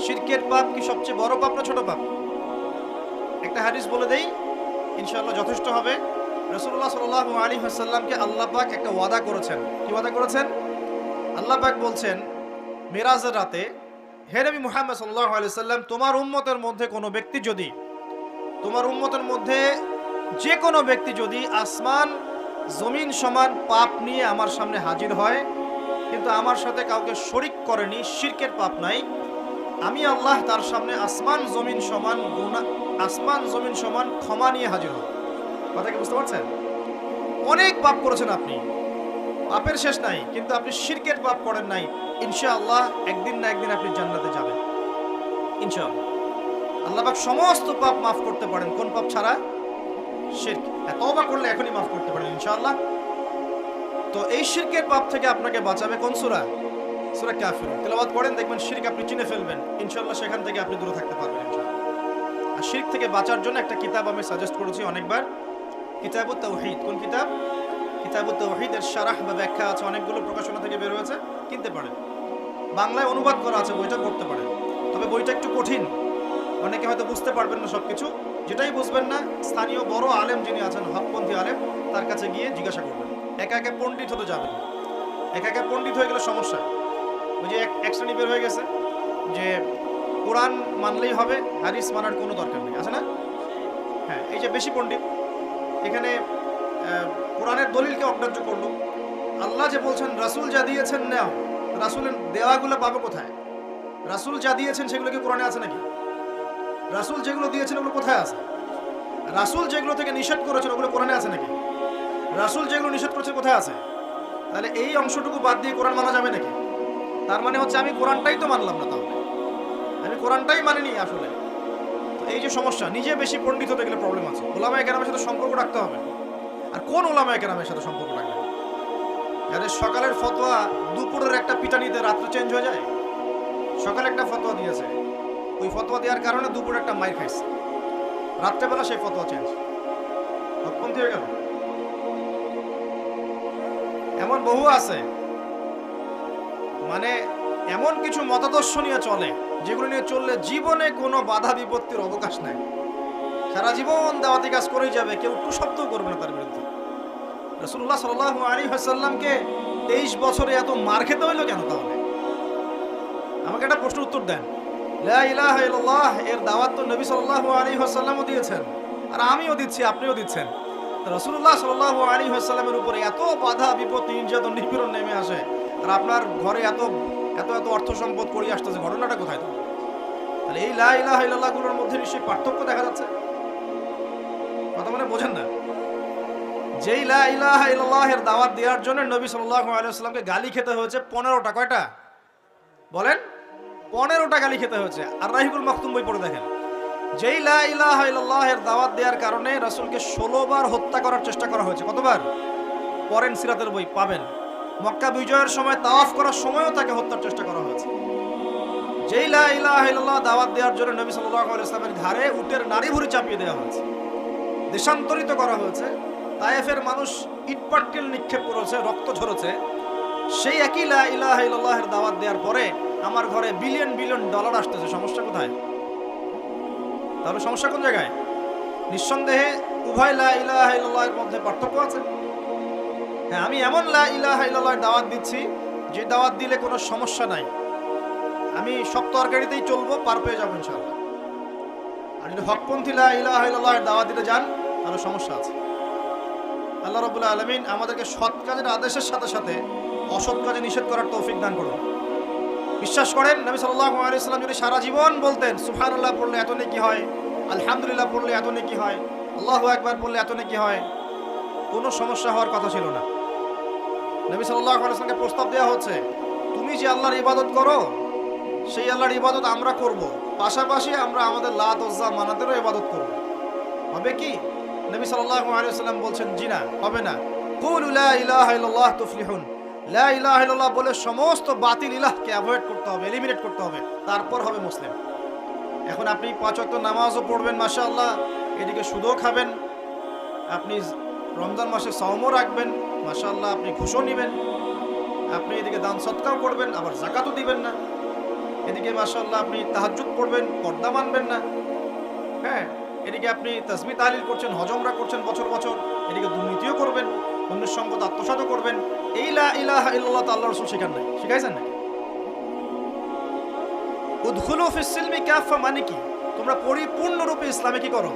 Speaker 1: শিরকের পাপ কি সবচেয়ে বড় পাপ না ছোট পাপ? একটা হাদিস বলে দেই, ইনশাআল্লাহ যথেষ্ট হবে। রাসূলুল্লাহ সাল্লাল্লাহু আলাইহি ওয়াসাল্লামকে আল্লাহ পাক একটা ওয়াদা করেছেন। কি ওয়াদা করেছেন? আল্লাহ পাক বলছেন মিরাজের রাতে, হে নবী মুহাম্মদ সাল্লাল্লাহু আলাইহি ওয়াসাল্লাম, তোমার উম্মতের মধ্যে কোনো ব্যক্তি যদি, তোমার উম্মতের মধ্যে যে কোনো ব্যক্তি যদি আসমান জমিন সমান পাপ নিয়ে আমার সামনে হাজির হয়, কিন্তু আমার সাথে কাউকে শরিক করেনি, শিরকের পাপ নাই, আমি আল্লাহ তার সামনে আসমান জমিন সমান গুনাহ, আসমান জমিন সমান ক্ষমা নিয়ে হাজির হব। কথা কি বুঝতে পারছেন? অনেক পাপ করেছেন আপনি, পাপের শেষ নাই, কিন্তু আপনি শিরকের পাপ করেন নাই। ইনশাআল্লাহ একদিন না একদিন আপনি জান্নাতে যাবেন ইনশাআল্লাহ। আল্লাহ পাক সমস্ত পাপ মাফ করতে পারেন, কোন পাপ ছাড়া? শিরক। তওবা করলে এখনই মাফ করতে পারেন ইনশাআল্লাহ। তো এই শিরকের পাপ থেকে আপনাকে বাঁচাবে কোন সূরা? সূরা কাফিরুন। তেলাওয়াত করেন, দেখবেন শিরক আপনি চিনে ফেলবেন ইনশাআল্লাহ। সেখান থেকে আপনি দূরে থাকতে পারবেন ইনশাআল্লাহ। আর শিরক থেকে বাঁচার জন্য একটা কিতাব আমি সাজেস্ট করেছি অনেকবার, কিতাবুত তাওহীদ। কোন কিতাব? কিতাবুত তাওহীদ। এর শারাহ বা ব্যাখ্যা আছে, অনেকগুলো প্রকাশনা থেকে বের হয়েছে, কিনতে পারেন। বাংলায় অনুবাদ করা আছে, বইটা পড়তে পারেন। তবে বইটা একটু কঠিন, অনেকে হয়তো বুঝতে পারবেন না সবকিছু। যেটাই বুঝবেন না, স্থানীয় বড় আলেম যিনি আছেন, হকপন্থী আলেম, তার কাছে গিয়ে জিজ্ঞাসা করবেন। একা একা পণ্ডিত হতে যাবেন, একা একা পণ্ডিত হয়ে গেলে সমস্যা। ওই যে এক শ্রেণী বের হয়ে গেছে যে কোরআন মানলেই হবে, হাদিস মানার কোনো দরকার নেই, আছে না? হ্যাঁ, এই যে বেশি পণ্ডিত এখানে কোরআনের দলিলকে অগ্রাহ্য করলো। আল্লাহ যে বলছেন রাসূল যা দিয়েছেন নাও, রাসূলের দেওয়াগুলো পাবো কোথায়? রাসূল যা দিয়েছেন সেগুলো কি কোরআনে আছে নাকি? রাসূল যেগুলো দিয়েছেন ওগুলো কোথায় আছে? রাসূল যেগুলো থেকে নিষেধ করেছেন ওগুলো কোরআনে আছে নাকি? রাসূল যেগুলো নিষেধ করেছে কোথায় আছে? তাহলে এই অংশটুকু বাদ দিয়ে কোরআন মানা যাবে নাকি? তার মানে হচ্ছে আমি কোরআনটাই তো মানলাম না, তাহলে আমি কোরআনটাই মানিনি আসলে। তো এই যে সমস্যা, নিজে বেশি পণ্ডিত হতে গেলে প্রবলেম আছে। ওলামায়ে কেরামের সাথে সম্পর্ক রাখতে হবে। আর কোন ওলামায়ে কেরামের সাথে সম্পর্ক রাখবেন? যাদের সকালের ফতোয়া দুপুরের একটা পিটানিতে রাত্রে চেঞ্জ হয়ে যায়। সকালে একটা ফতোয়া দিয়েছে, ওই ফতোয়া দেওয়ার কারণে দুপুরে একটা মাইর খাইছে, রাত্রেবেলা সেই ফতোয়া চেঞ্জ, হকপন্থী হয়ে গেল। এমন বহু আছে, মানে এমন কিছু মতাদর্শ নিয়ে চলে যেগুলো নিয়ে চললে জীবনে কোনো বাধা বিপত্তির অবকাশ নাই। সারা জীবন দাওয়াতি কাজ করেই যাবে, কেউ একটু শব্দও করবে না তার বিরুদ্ধে। রাসূলুল্লাহ সাল্লাল্লাহু আলাইহি ওয়াসাল্লামকে 23 বছরে এত মার খেতে হইল কেন? তাহলে আমাকে একটা প্রশ্ন উত্তর দেন। লা ইলাহা ইল্লাল্লাহ এর দাওয়াত তো নবী সাল্লাল্লাহু আলাইহি ওয়াসাল্লামও দিয়েছেন, আর আমিও দিচ্ছি, আপনিও দিচ্ছেন। রাসূলুল্লাহ সাল্লাল্লাহু আলাইহি ওয়াসাল্লামের উপরে এত বাধা বিপত্তি, নির্যাতন, নিপীড়ন নেমে আসে, আর আপনার ঘরে এত এত এত অর্থ সম্পদ করে আসতেছে, ঘটনাটা কোথায়? তো তাহলে এই লা ইলাহা ইল্লাল্লাহ গুলোর মধ্যে নিশ্চয়ই পার্থক্য দেখা যাচ্ছে। কথা মানে বোঝেন না? যেই লা ইলাহা ইল্লাল্লাহ এর দাওয়াত দেওয়ার জন্য নবী সাল্লাল্লাহু আলাইহি ওয়াসাল্লামকে গালি খেতে হয়েছে 15টা। কয়টা বলেন? 15টা গালি খেতে হয়েছে। আর রাহিবুল মাকতুম বই পড়ে দেখেন, যেই লা ইলাহা ইল্লাল্লাহ এর দাওয়াত দেওয়ার কারণে রাসূলকে 16 বার হত্যা করার চেষ্টা করা হয়েছে। কতবার? পড়েন, সিরাতের বই পাবেন। মক্কা বিজয়ের সময় তাওয়াফ করার সময়ও তাকে হত্যার চেষ্টা করা হয়েছে। যেই লা ইলাহা ইল্লাল্লাহ দাওয়াত দেওয়ার জন্য নবী সাল্লাল্লাহু আলাইহি ওয়াসাল্লামের ঘাড়ে উটের নাড়ি ভুঁড়ি চাপিয়ে দেওয়া হয়েছে, দেশান্তরিত করা হয়েছে। তায়েফের মানুষ ইটপাটকেল নিক্ষেপ করেছে, রক্ত ঝরেছে। সেই একই লা ইলাহা ইল্লাল্লাহের দাওয়াত দেওয়ার পরে আমার ঘরে বিলিয়ন বিলিয়ন ডলার আসতেছে। সমস্যা কোথায়? তাহলে সমস্যা কোন জায়গায়? নিঃসন্দেহে উভয় লা ইলাহা ইল্লাল্লাহের মধ্যে পার্থক্য আছে। হ্যাঁ, আমি এমন লা ইলাহা ইল্লাল্লাহের দাওয়াত দিচ্ছি যে দাওয়াত দিলে কোনো সমস্যা নাই, আমি সব তরকারিতেই চলবো, পার পেয়ে যাবো ইনশাআল্লাহ। আর যদি হকপন্থী লা ইলাহা ইল্লাল্লাহের দাওয়াত দিতে যান, তাহলে সমস্যা আছে। আল্লাহ রাব্বুল আলামিন আমাদেরকে সৎ কাজের আদেশের সাথে সাথে অসৎ কাজে নিষেধ করার তৌফিক দান করুন। বিশ্বাস করেন নবী সাল্লাল্লাহু আলাইহি ওয়াসাল্লাম যদি সারা জীবন বলতেন সুবহানাল্লাহ পড়লে এত নেকি হয়, আলহামদুলিল্লাহ পড়লে এত নেকি হয়, আল্লাহু আকবার পড়লে এত নেকি হয়, কোনো সমস্যা হওয়ার কথা ছিল না। নবী সাল্লাল্লাহু আলাইহি ওয়াসাল্লামকে প্রস্তাব দেওয়া হচ্ছে, তুমি যে আল্লাহর ইবাদত করো সেই আল্লাহর ইবাদত আমরা করব, পাশাপাশি আমরা আমাদের লাত উজ্জা মানাতেরও ইবাদত করব। হবে কি? নবী সাল্লাল্লাহু আলাইহি ওয়াসাল্লাম বলছেন, জি না, হবে না। কুলু লা ইলাহা ইল্লাল্লাহ তুফলিহুন। লা ইলাহা ইল্লাল্লাহ বলে সমস্ত বাতিল ইলাহকে অ্যাভয়েড করতে হবে, এলিমিনেট করতে হবে, তারপর হবে মুসলিম। এখন আপনি 5 ওয়াক্ত নামাজও পড়বেন মাশাআল্লাহ, এদিকে সুদও খাবেন, আপনি রমজান মাসে সাওমও রাখবেন মাশাআল্লাহ, আপনি ঘুষও নেবেন, আপনি এদিকে দান সদকাও করবেন, আবার যাকাতও দিবেন না, এদিকে মাশাআল্লাহ আপনি তাহাজ্জুদ পড়বেন, পর্দা মানবেন না, হ্যাঁ, এদিকে আপনি তাসবিহ তাহলিল করছেন, হজ উমরা করছেন বছর বছর, এদিকে দুর্নীতিও করবেন, অন্যের সম্পদ আত্মসাৎও করবেন। এই লা ইলাহা ইল্লাল্লাহ তো আল্লাহর রাসূল শেখান নাই, শিখাইছেন নাকি? উদখুলু ফিস সিলমি কাফা মানে কি? তোমরা পরিপূর্ণরূপে ইসলামে কি করো?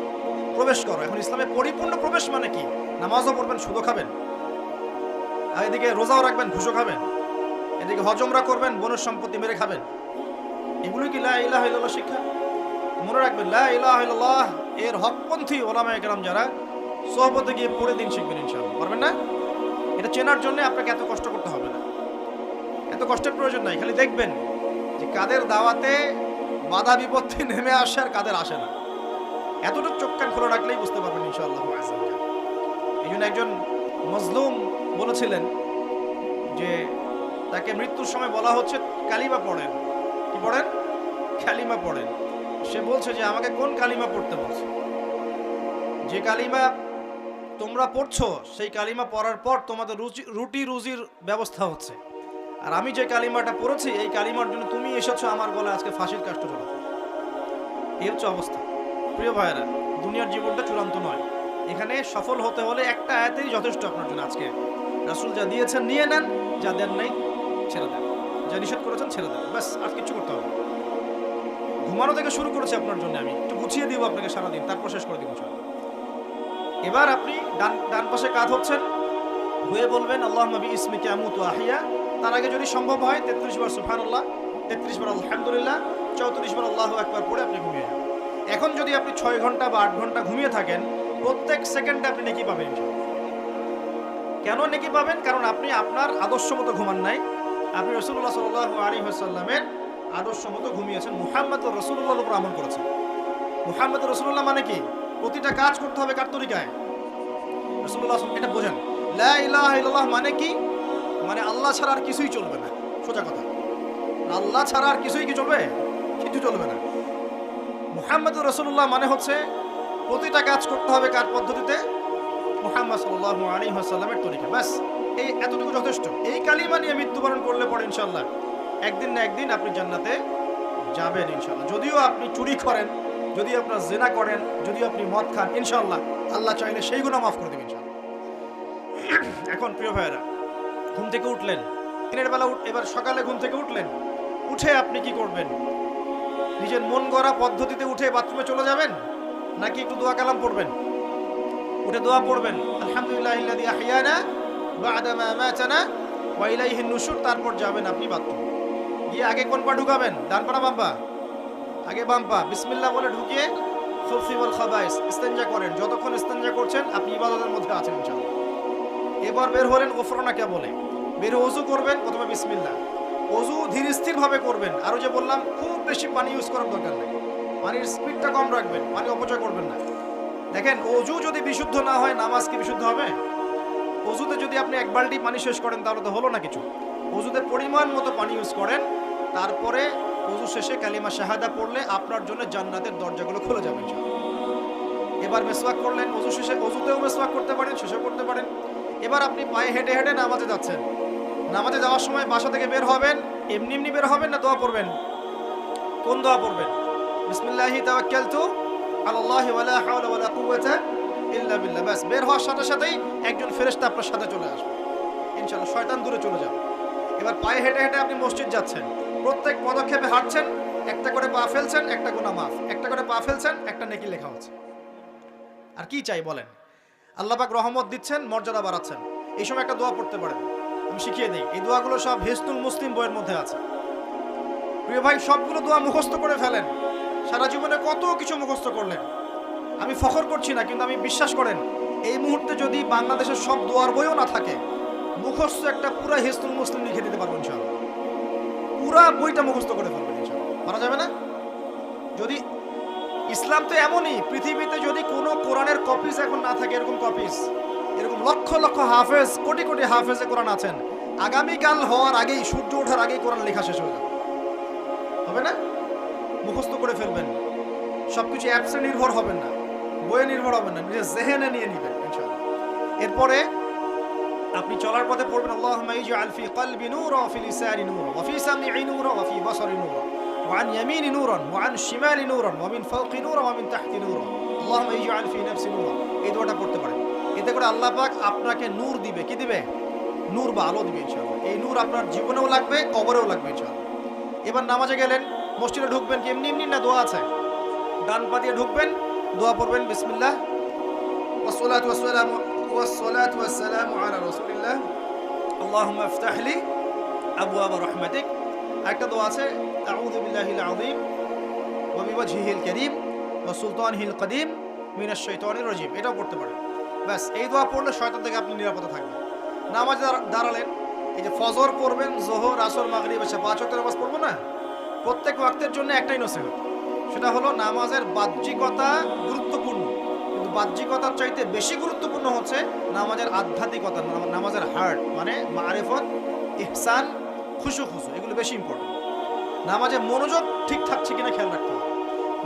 Speaker 1: প্রবেশ করো। এখন ইসলামে পরিপূর্ণ প্রবেশ মানে কি? নামাজও পড়বেন, সুদও খাবেন, আর এদিকে রোজাও রাখবেন, ঘুষও খাবেন, এদিকে হজ উমরা করবেন, বনের সম্পত্তি মেরে খাবেন। এগুলো কি লা ইলাহা ইল্লাল্লাহ শিক্ষা? মনে রাখবেন, লা ইলাহা ইল্লাল্লাহ এর হকপন্থী ওলামায়ে কেরাম যারা, সোহবতে গিয়ে পড়ে দিন শিখবেন ইনশাআল্লাহ। পারবেন না? এটা চেনার জন্য আপনাকে এত কষ্ট করতে হবে না, এত কষ্টের প্রয়োজন নাই। খালি দেখবেন যে কাদের দাওয়াতে বাধা বিপত্তি নেমে আসে আর কাদের আসে না, এতটুকু চোখ কান খোলা রাখলেই বুঝতে পারবেন ইনশাআল্লাহ। এই জন্য একজন মজলুম বলেছিলেন যে তাকে মৃত্যুর সময় বলা হচ্ছে কালিমা পড়েন। কি পড়েন? কালিমা পড়েন। সে বলছে যে আমাকে কোন কালিমা পড়তে বলছে? যে কালিমা তোমরা পড়ছো সেই কালিমা পড়ার পর তোমাদের রুটি রুজির ব্যবস্থা হচ্ছে, আর আমি যে কালিমাটা পড়েছি এই কালিমার জন্য তুমি এসেছো আমার গলায় আজকে ফাঁসির কাষ্ট চলাতে। এই হচ্ছে অবস্থা। প্রিয় ভাইয়েরা, দুনিয়ার জীবনটা চূড়ান্ত নয়, এখানে সফল হতে হলে একটা আয়াতেই যথেষ্ট আপনার জন্য। আজকে রাসূল যা দিয়েছেন নিয়ে নেন, যা দেন নাই ছেড়ে দেন, যা নিষেধ করেছেন ছেড়ে দেন, ব্যাস, আর কিছু করতে হবে। ঘুমানো থেকে শুরু করেছি আপনার জন্য, আমি একটু গুছিয়ে দিব আপনাকে সারাদিন, তারপর শেষ করে দিব ইনশাআল্লাহ। এবার আপনি ডান পাশে কাঁধ হচ্ছেন, হয়ে বলবেন আল্লাহুম্মা বিইসমিকা আমুতু ওয়া আহইয়া। তার আগে যদি সম্ভব হয় 33 বার সুবহানাল্লাহ, 33 বার আলহামদুলিল্লাহ, 34 বার আল্লাহু আকবার পড়ে আপনি ঘুমিয়ে যান। এখন যদি আপনি 6 ঘন্টা বা 8 ঘন্টা ঘুমিয়ে থাকেন, প্রত্যেক সেকেন্ডে আপনি নেকি পাবেন ইনশাআল্লাহ। কেন নেকি পাবেন? কারণ আপনি আপনার আদর্শ মতো ঘুমান নাই, আপনি রাসূলুল্লাহ সাল্লাল্লাহু আলাইহি ওয়াসাল্লামের আদর্শ মতো ঘুমিয়েছেন, মুহাম্মদুর রাসূলুল্লাহর উপর আমল করেছেন। মুহাম্মদুর রাসূলুল্লাহ মানে কি? প্রতিটা কাজ করতে হবে কার তরিকায়? রাসূলুল্লাহ এটা বোঝেন। লা ইলাহা ইল্লাল্লাহ মানে কি? মানে আল্লাহ ছাড়া আর কিছুই চলবে না, সোজা কথা। আল্লাহ ছাড়া আর কিছুই কি চলবে? কিছু চলবে না। মুহাম্মদুর রাসূলুল্লাহ মানে হচ্ছে প্রতিটা কাজ করতে হবে কার পদ্ধতিতে? মুহাম্মদ সাল্লাল্লাহু আলাইহি ওয়াসাল্লামের তরিকা। ব্যাস, এই এতটুকু যথেষ্ট। এই কালিমা নিয়ে মৃত্যুবরণ করলে পরে ইনশাআল্লাহ একদিন না একদিন আপনি জান্নাতে যাবেন ইনশাআল্লাহ। যদিও আপনি চুরি করেন, যদি আপনার জিনা করেন, যদি আপনি মদ খান, ইনশাআল্লাহ আল্লাহ চাইলে সেই গুনাহ মাফ করে দেবেন ইনশাআল্লাহ। এখন প্রিয় ভাইয়েরা, ঘুম থেকে উঠলেন, দিনের বেলা এবার সকালে ঘুম থেকে উঠলেন, উঠে আপনি কি করবেন? নিজের মন গড়া পদ্ধতিতে উঠে বাথরুমে চলে যাবেন, নাকি একটু দোয়া কালাম পড়বেন? উঠে দোয়া পড়বেন, আলহামদুলিল্লাহিল্লাযী আহইয়ানা বা'দা মা আমাতানা ওয়া ইলাইহিন নুশুর। তারপর যাবেন আপনি বাথরুমে, গিয়ে আগে কোন পা ঢুকাবেন? ডান পা না বাম পা? আগে বাম পা। বিসমিল্লাহ বলে ঢুকিয়ে খুফি ওয়াল খাবাইস ইস্তেনজা করেন। যতক্ষণ ইস্তেনজা করছেন আপনি ইবাদতের মধ্যে আছেন ইনশাআল্লাহ। এবার বের হলেন গোফরানাকে বলে, বের ওযু করবেন, প্রথমে বিসমিল্লাহ। ওযু ধীর স্থির ভাবে করবেন, আরো যে বললাম খুব বেশি পানি ইউজ করার দরকার নেই, পানির স্পিডটা কম রাখবেন, পানি অপচয় করবেন না। দেখেন, ওযু যদি বিশুদ্ধ না হয় নামাজ কি বিশুদ্ধ হবে? ওযুতে যদি আপনি এক বালতি পানি শেষ করেন তাহলে তো হলো না কিছু। ওযুতে পরিমাণ মতো পানি ইউজ করেন, তারপরে ওযু শেষে কালিমা শাহাদা পড়লে আপনার জন্য জান্নাতের দরজাগুলো খুলে যাবে ইনশাআল্লাহ। এবার মিসওয়াক করলেন, ওযু শেষে, ওযুতেও মিসওয়াক করতে পারেন, শেষেও করতে পারেন। এবার আপনি পায়ে হেঁটে হেঁটে নামাজে যাচ্ছেন, নামাজে যাওয়ার সময় বাসা থেকে বের হবেন, এমনি এমনি বের হবেন না দোয়া পড়বেন? কোন দোয়া পড়বেন? বিসমিল্লাহি তাওয়াক্কালতু আলাল্লাহি ওয়ালা হাওলা ওয়ালা কুওয়াতা ইল্লা বিল্লাহ। ব্যাস, বের হওয়ার সাথে সাথেই একজন ফেরেশতা আপনার সাথে চলে আসবে ইনশাআল্লাহ, শয়তান দূরে চলে যাবে। এবার পায়ে হেঁটে হেঁটে আপনি মসজিদ যাচ্ছেন, প্রত্যেক পদক্ষেপে হাঁটছেন, একটা করে পা ফেলছেন, একটা গুনাহ মাফ, একটা করে পা ফেলছেন, একটা নেকি লেখা হচ্ছে। আর কি চাই বলেন? আল্লাহ পাক রহমত দিচ্ছেন, মর্যাদা বাড়াচ্ছেন। এই সময় একটা দোয়া পড়তে পারেন, আমি শিখিয়ে দিই। এই দোয়াগুলো সব হিসনুল মুসলিম বইয়ের মধ্যে আছে। প্রিয় ভাই, সবগুলো দোয়া মুখস্থ করে ফেলেন। সারা জীবনে কত কিছু মুখস্থ করলেন, আমি ফখর করছি না, কিন্তু আমি বিশ্বাস করেন এই মুহূর্তে যদি বাংলাদেশের সব দোয়ার বইও না থাকে, মুখস্থ একটা পুরা হিসনুল মুসলিম লিখে দিতে পারবো ইনশাআল্লাহ। পুরা বইটা মুখস্থ করে ফেলবেন ইনশাআল্লাহ। পারা যাবে না? যদি ইসলাম তো এমনই, পৃথিবীতে যদি কোনো কোরআনের কপিস এখন না থাকে, এরকম কপিস, এরকম লক্ষ লক্ষ হাফেজ, কোটি কোটি হাফেজে কোরআন আছেন, আগামীকাল হওয়ার আগেই, সূর্য ওঠার আগেই কোরআন লেখা শেষ হয়ে যাবে। হবে না? মুখস্থ করে ফেলবেন। সবকিছু অ্যাপসে নির্ভর হবেন না, বইয়ে নির্ভর হবেন না, নিজের জেহেনে নিয়ে নেবেন ইনশাআল্লাহ। এরপরে আপনি চলার পথে পড়বেন আল্লাহুম্মা ইজআল ফি কলবি নূরা ওয়া ফি লিসানি নূরা ওয়া ফি সামঈ নূরা ওয়া ফি বাসারি নূরা ওয়া আন ইয়ামিনি নূরান ওয়া আন শিমালি নূরান ওয়া মিন ফাওকি নূরা ওয়া মিন তাহতি নূরা আল্লাহুম্মা ইজআল ফি নাফসি নূরা। এই দোয়াটা পড়তে পারেন। এতে করে আল্লাহ পাক আপনাকে নূর দিবে। কি দিবে? নূর বা আলো দিবে ইনশাআল্লাহ। এই নূর আপনার জীবনেও লাগবে, কবরেও লাগবে ইনশাআল্লাহ। এবার নামাজে গেলেন, মসজিদে ঢুকবেন, কি এমনি এমনি না দোয়া আছে? ডান পা দিয়ে ঢুকবেন, দোয়া পড়বেন বিসমিল্লাহ ওয়াসসালাতু ওয়াসসালামু আলা রাসূলিল্লাহ আল্লাহুম্মা ইফতাহ লি আবওয়াব রাহমাতিক। একটা দোয়া আছে আউযু বিল্লাহিল আযীম ওয়া বিওয়াজহিল কারীম ওয়া সুলতানিহিল কদীম মিনাশ শাইতানির রাজীম। এটাও পড়তে পারেন। ব্যাস, এই দোয়া পড়লে শয়তান থেকে আপনি নিরাপদে থাকবেন। নামাজে দাঁড়ালেন, এই যে ফজর পড়বেন, যোহর, আসর, মাগরিব, এসা 5 ওয়াক্তের নামাজ পড়বো না? প্রত্যেক ওয়াক্তের জন্য একটাই নসিহত, সেটা হলো নামাজের বাহ্যিকতা গুরুত্বপূর্ণ, কিন্তু বাহ্যিকতার চাইতে বেশি গুরুত্বপূর্ণ হচ্ছে নামাজের আধ্যাত্মিকতা, নামাজের হার্ট, মানে মারিফত, ইহসান, খুশু, এগুলো বেশি ইম্পর্টেন্ট। নামাজে মনোযোগ ঠিক থাকছে কিনা খেয়াল রাখতে হবে।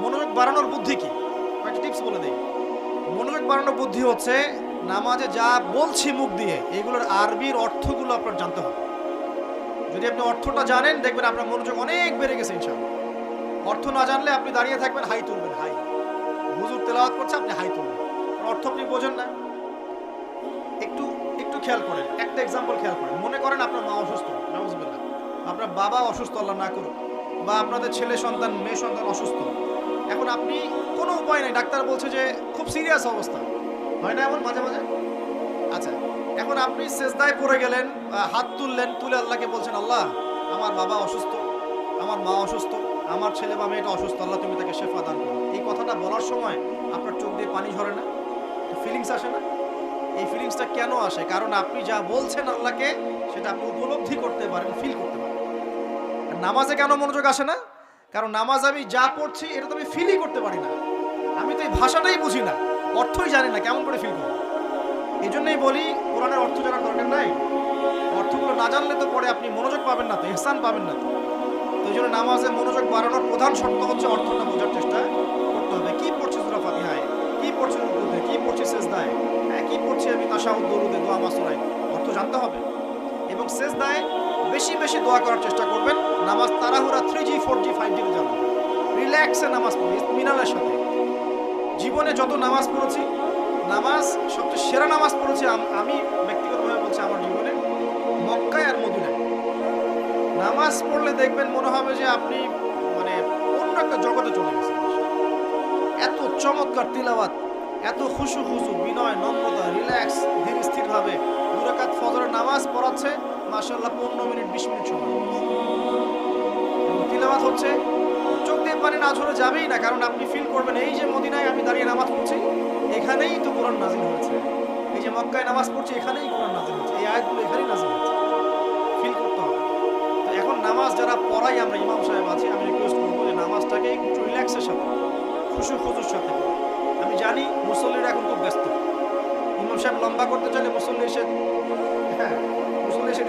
Speaker 1: মনোযোগ বাড়ানোর বুদ্ধি কি? একটা টিপস বলে দিই। মনোযোগ বাড়ানোর বুদ্ধি হচ্ছে নামাজে যা বলছি মুখ দিয়ে, এগুলোর আরবির অর্থগুলো আপনার জানতে হবে। যদি আপনি অর্থটা জানেন, দেখবেন আপনার মনোযোগ অনেক বেড়ে গেছে ইনশাআল্লাহ। অর্থ না জানলে আপনি দাঁড়িয়ে থাকবেন, হাই তুলবেন, হাই, হুজুর তেলাওয়াত করছে, আপনি হাই তুলবেন, অর্থ আপনি বোঝেন না। একটু একটু খেয়াল করেন, একটা এক্সাম্পল খেয়াল করেন। মনে করেন আপনার মা অসুস্থ, নাউযুবিল্লাহ, আপনার বাবা অসুস্থ, আল্লাহ না করুক, বা আপনাদের ছেলে সন্তান, মেয়ে সন্তান অসুস্থ। এখন আপনি কোনো উপায় নেই, ডাক্তার বলছে যে খুব সিরিয়াস অবস্থা, হয় না এমন মাঝে মাঝে? আচ্ছা, এখন আপনি সেজদায় পড়ে গেলেন, হাত তুললেন, তুলে আল্লাহকে বলছেন, আল্লাহ আমার বাবা অসুস্থ, আমার মা অসুস্থ, আমার ছেলে বা মেয়েটা অসুস্থ, আল্লাহ তুমি তাকে শেফা দান করো। এই কথাটা বলার সময় আপনার চোখ দিয়ে পানি ঝরে না? ফিলিংস আসে না? এই ফিলিংসটা কেন আসে? কারণ আপনি যা বলছেন আল্লাহকে, সেটা আপনি উপলব্ধি করতে পারেন, ফিল করতে পারেন। নামাজে কেন মনোযোগ আসে না? কারণ নামাজ আমি যা পড়ছি এটা তো আমি ফিলই করতে পারি না, আমি তো এই ভাষাটাই বুঝি না, অর্থই জানি না, কেমন করে ফিল করব? এই জন্যই বলি কোরআনের অর্থ জানার দরকার নাই। অর্থগুলো না জানলে তো পরে আপনি মনোযোগ পাবেন না, তো ইহসান পাবেন না। তো এই জন্য নামাজে মনোযোগ বাড়ানোর প্রধান শর্ত হচ্ছে অর্থটা বোঝার চেষ্টা করতে হবে। কি পড়ছি সূরা ফাতিহায়, কি পড়ছি রুকুতে, কি পড়ছি সিজদায়, কি পড়ছি আমি তাশাহুদ, দরুদে, দোয়া, মাসুরায়, অর্থ জানতে হবে। এবং সিজদায় বেশি বেশি দোয়া করার চেষ্টা করবেন। নামাজ তাড়াহুড়া 3G 4G 5G তে যাবেন, রিল্যাক্সে নামাজ পড়ি, ইতমিনানের সাথে। জীবনে যত নামাজ পড়েছি, নামাজ সবচেয়ে সেরা নামাজ পড়েছি আমি ব্যক্তিগতভাবে বলছি আমার জীবনে মক্কায় আর মদিনায়। নামাজ পড়লে দেখবেন মনে হবে যে আপনি মানে অন্য একটা জগতে চলে গেছেন। এত চমৎকার তিলাওয়াত, এত খুশু, বিনয়, নম্রতা, রিল্যাক্স, ধীর স্থির ভাবে 2 রাকাত ফজরের নামাজ পড়াচ্ছে, মাশাআল্লাহ 15 মিনিট 20 মিনিট সময় তিলাওয়াত হচ্ছে, চোখ দিয়ে পানি না ঝরে যাবেই না। কারণ আপনি ফিল করবেন এই যে মদিনায় আমি দাঁড়িয়ে নামাজ পড়ছি, এখানেই তো কোরআন নাযিল হয়েছে। এই যে মক্কায় নামাজ পড়ছি, এখানেই কোরআন নাযিল হয়েছে, এই আয়াতগুলো এখানেই নাযিল হয়েছে। ফিল করতে হবে। তো এখন নামাজ যারা পড়াই আমরা ইমাম সাহেব আছি, আমি রিকোয়েস্ট করবো যে নামাজটাকে একটু রিল্যাক্সের সাথে, খুশুর সাথে। আমি জানি মুসল্লিরা এখন খুব ব্যস্ত, ইমাম সাহেব লম্বা করতে চাইলে মুসল্লি এসে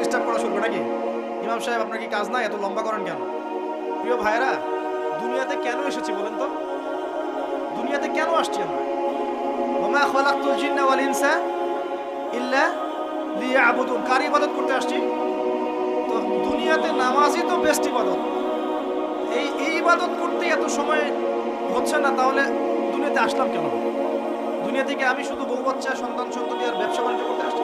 Speaker 1: ডিস্টার্ব করা শুরু নাকি? ইমাম সাহেব আপনার কি কাজ নাই, এত লম্বা করেন কেন? প্রিয় ভাইরা, দুনিয়াতে কেন এসেছি বলেন তো? দুনিয়াতে কেন আসছি আমরা? ওমা খালাকতুল জিন্না ওয়াল ইনসা ইল্লা লিয়াবুদুন, কার ইবাদত করতে আসছি? তো দুনিয়াতে নামাজই তো বেস্ট ইবাদত। এই ইবাদত করতে এত সময় হচ্ছে না, তাহলে দুনিয়াতে আসলাম কেন? দুনিয়া থেকে আমি শুধু বউ বাচ্চা, সন্তান সন্ততি আর ব্যবসা বাণিজ্য করতে আসছি?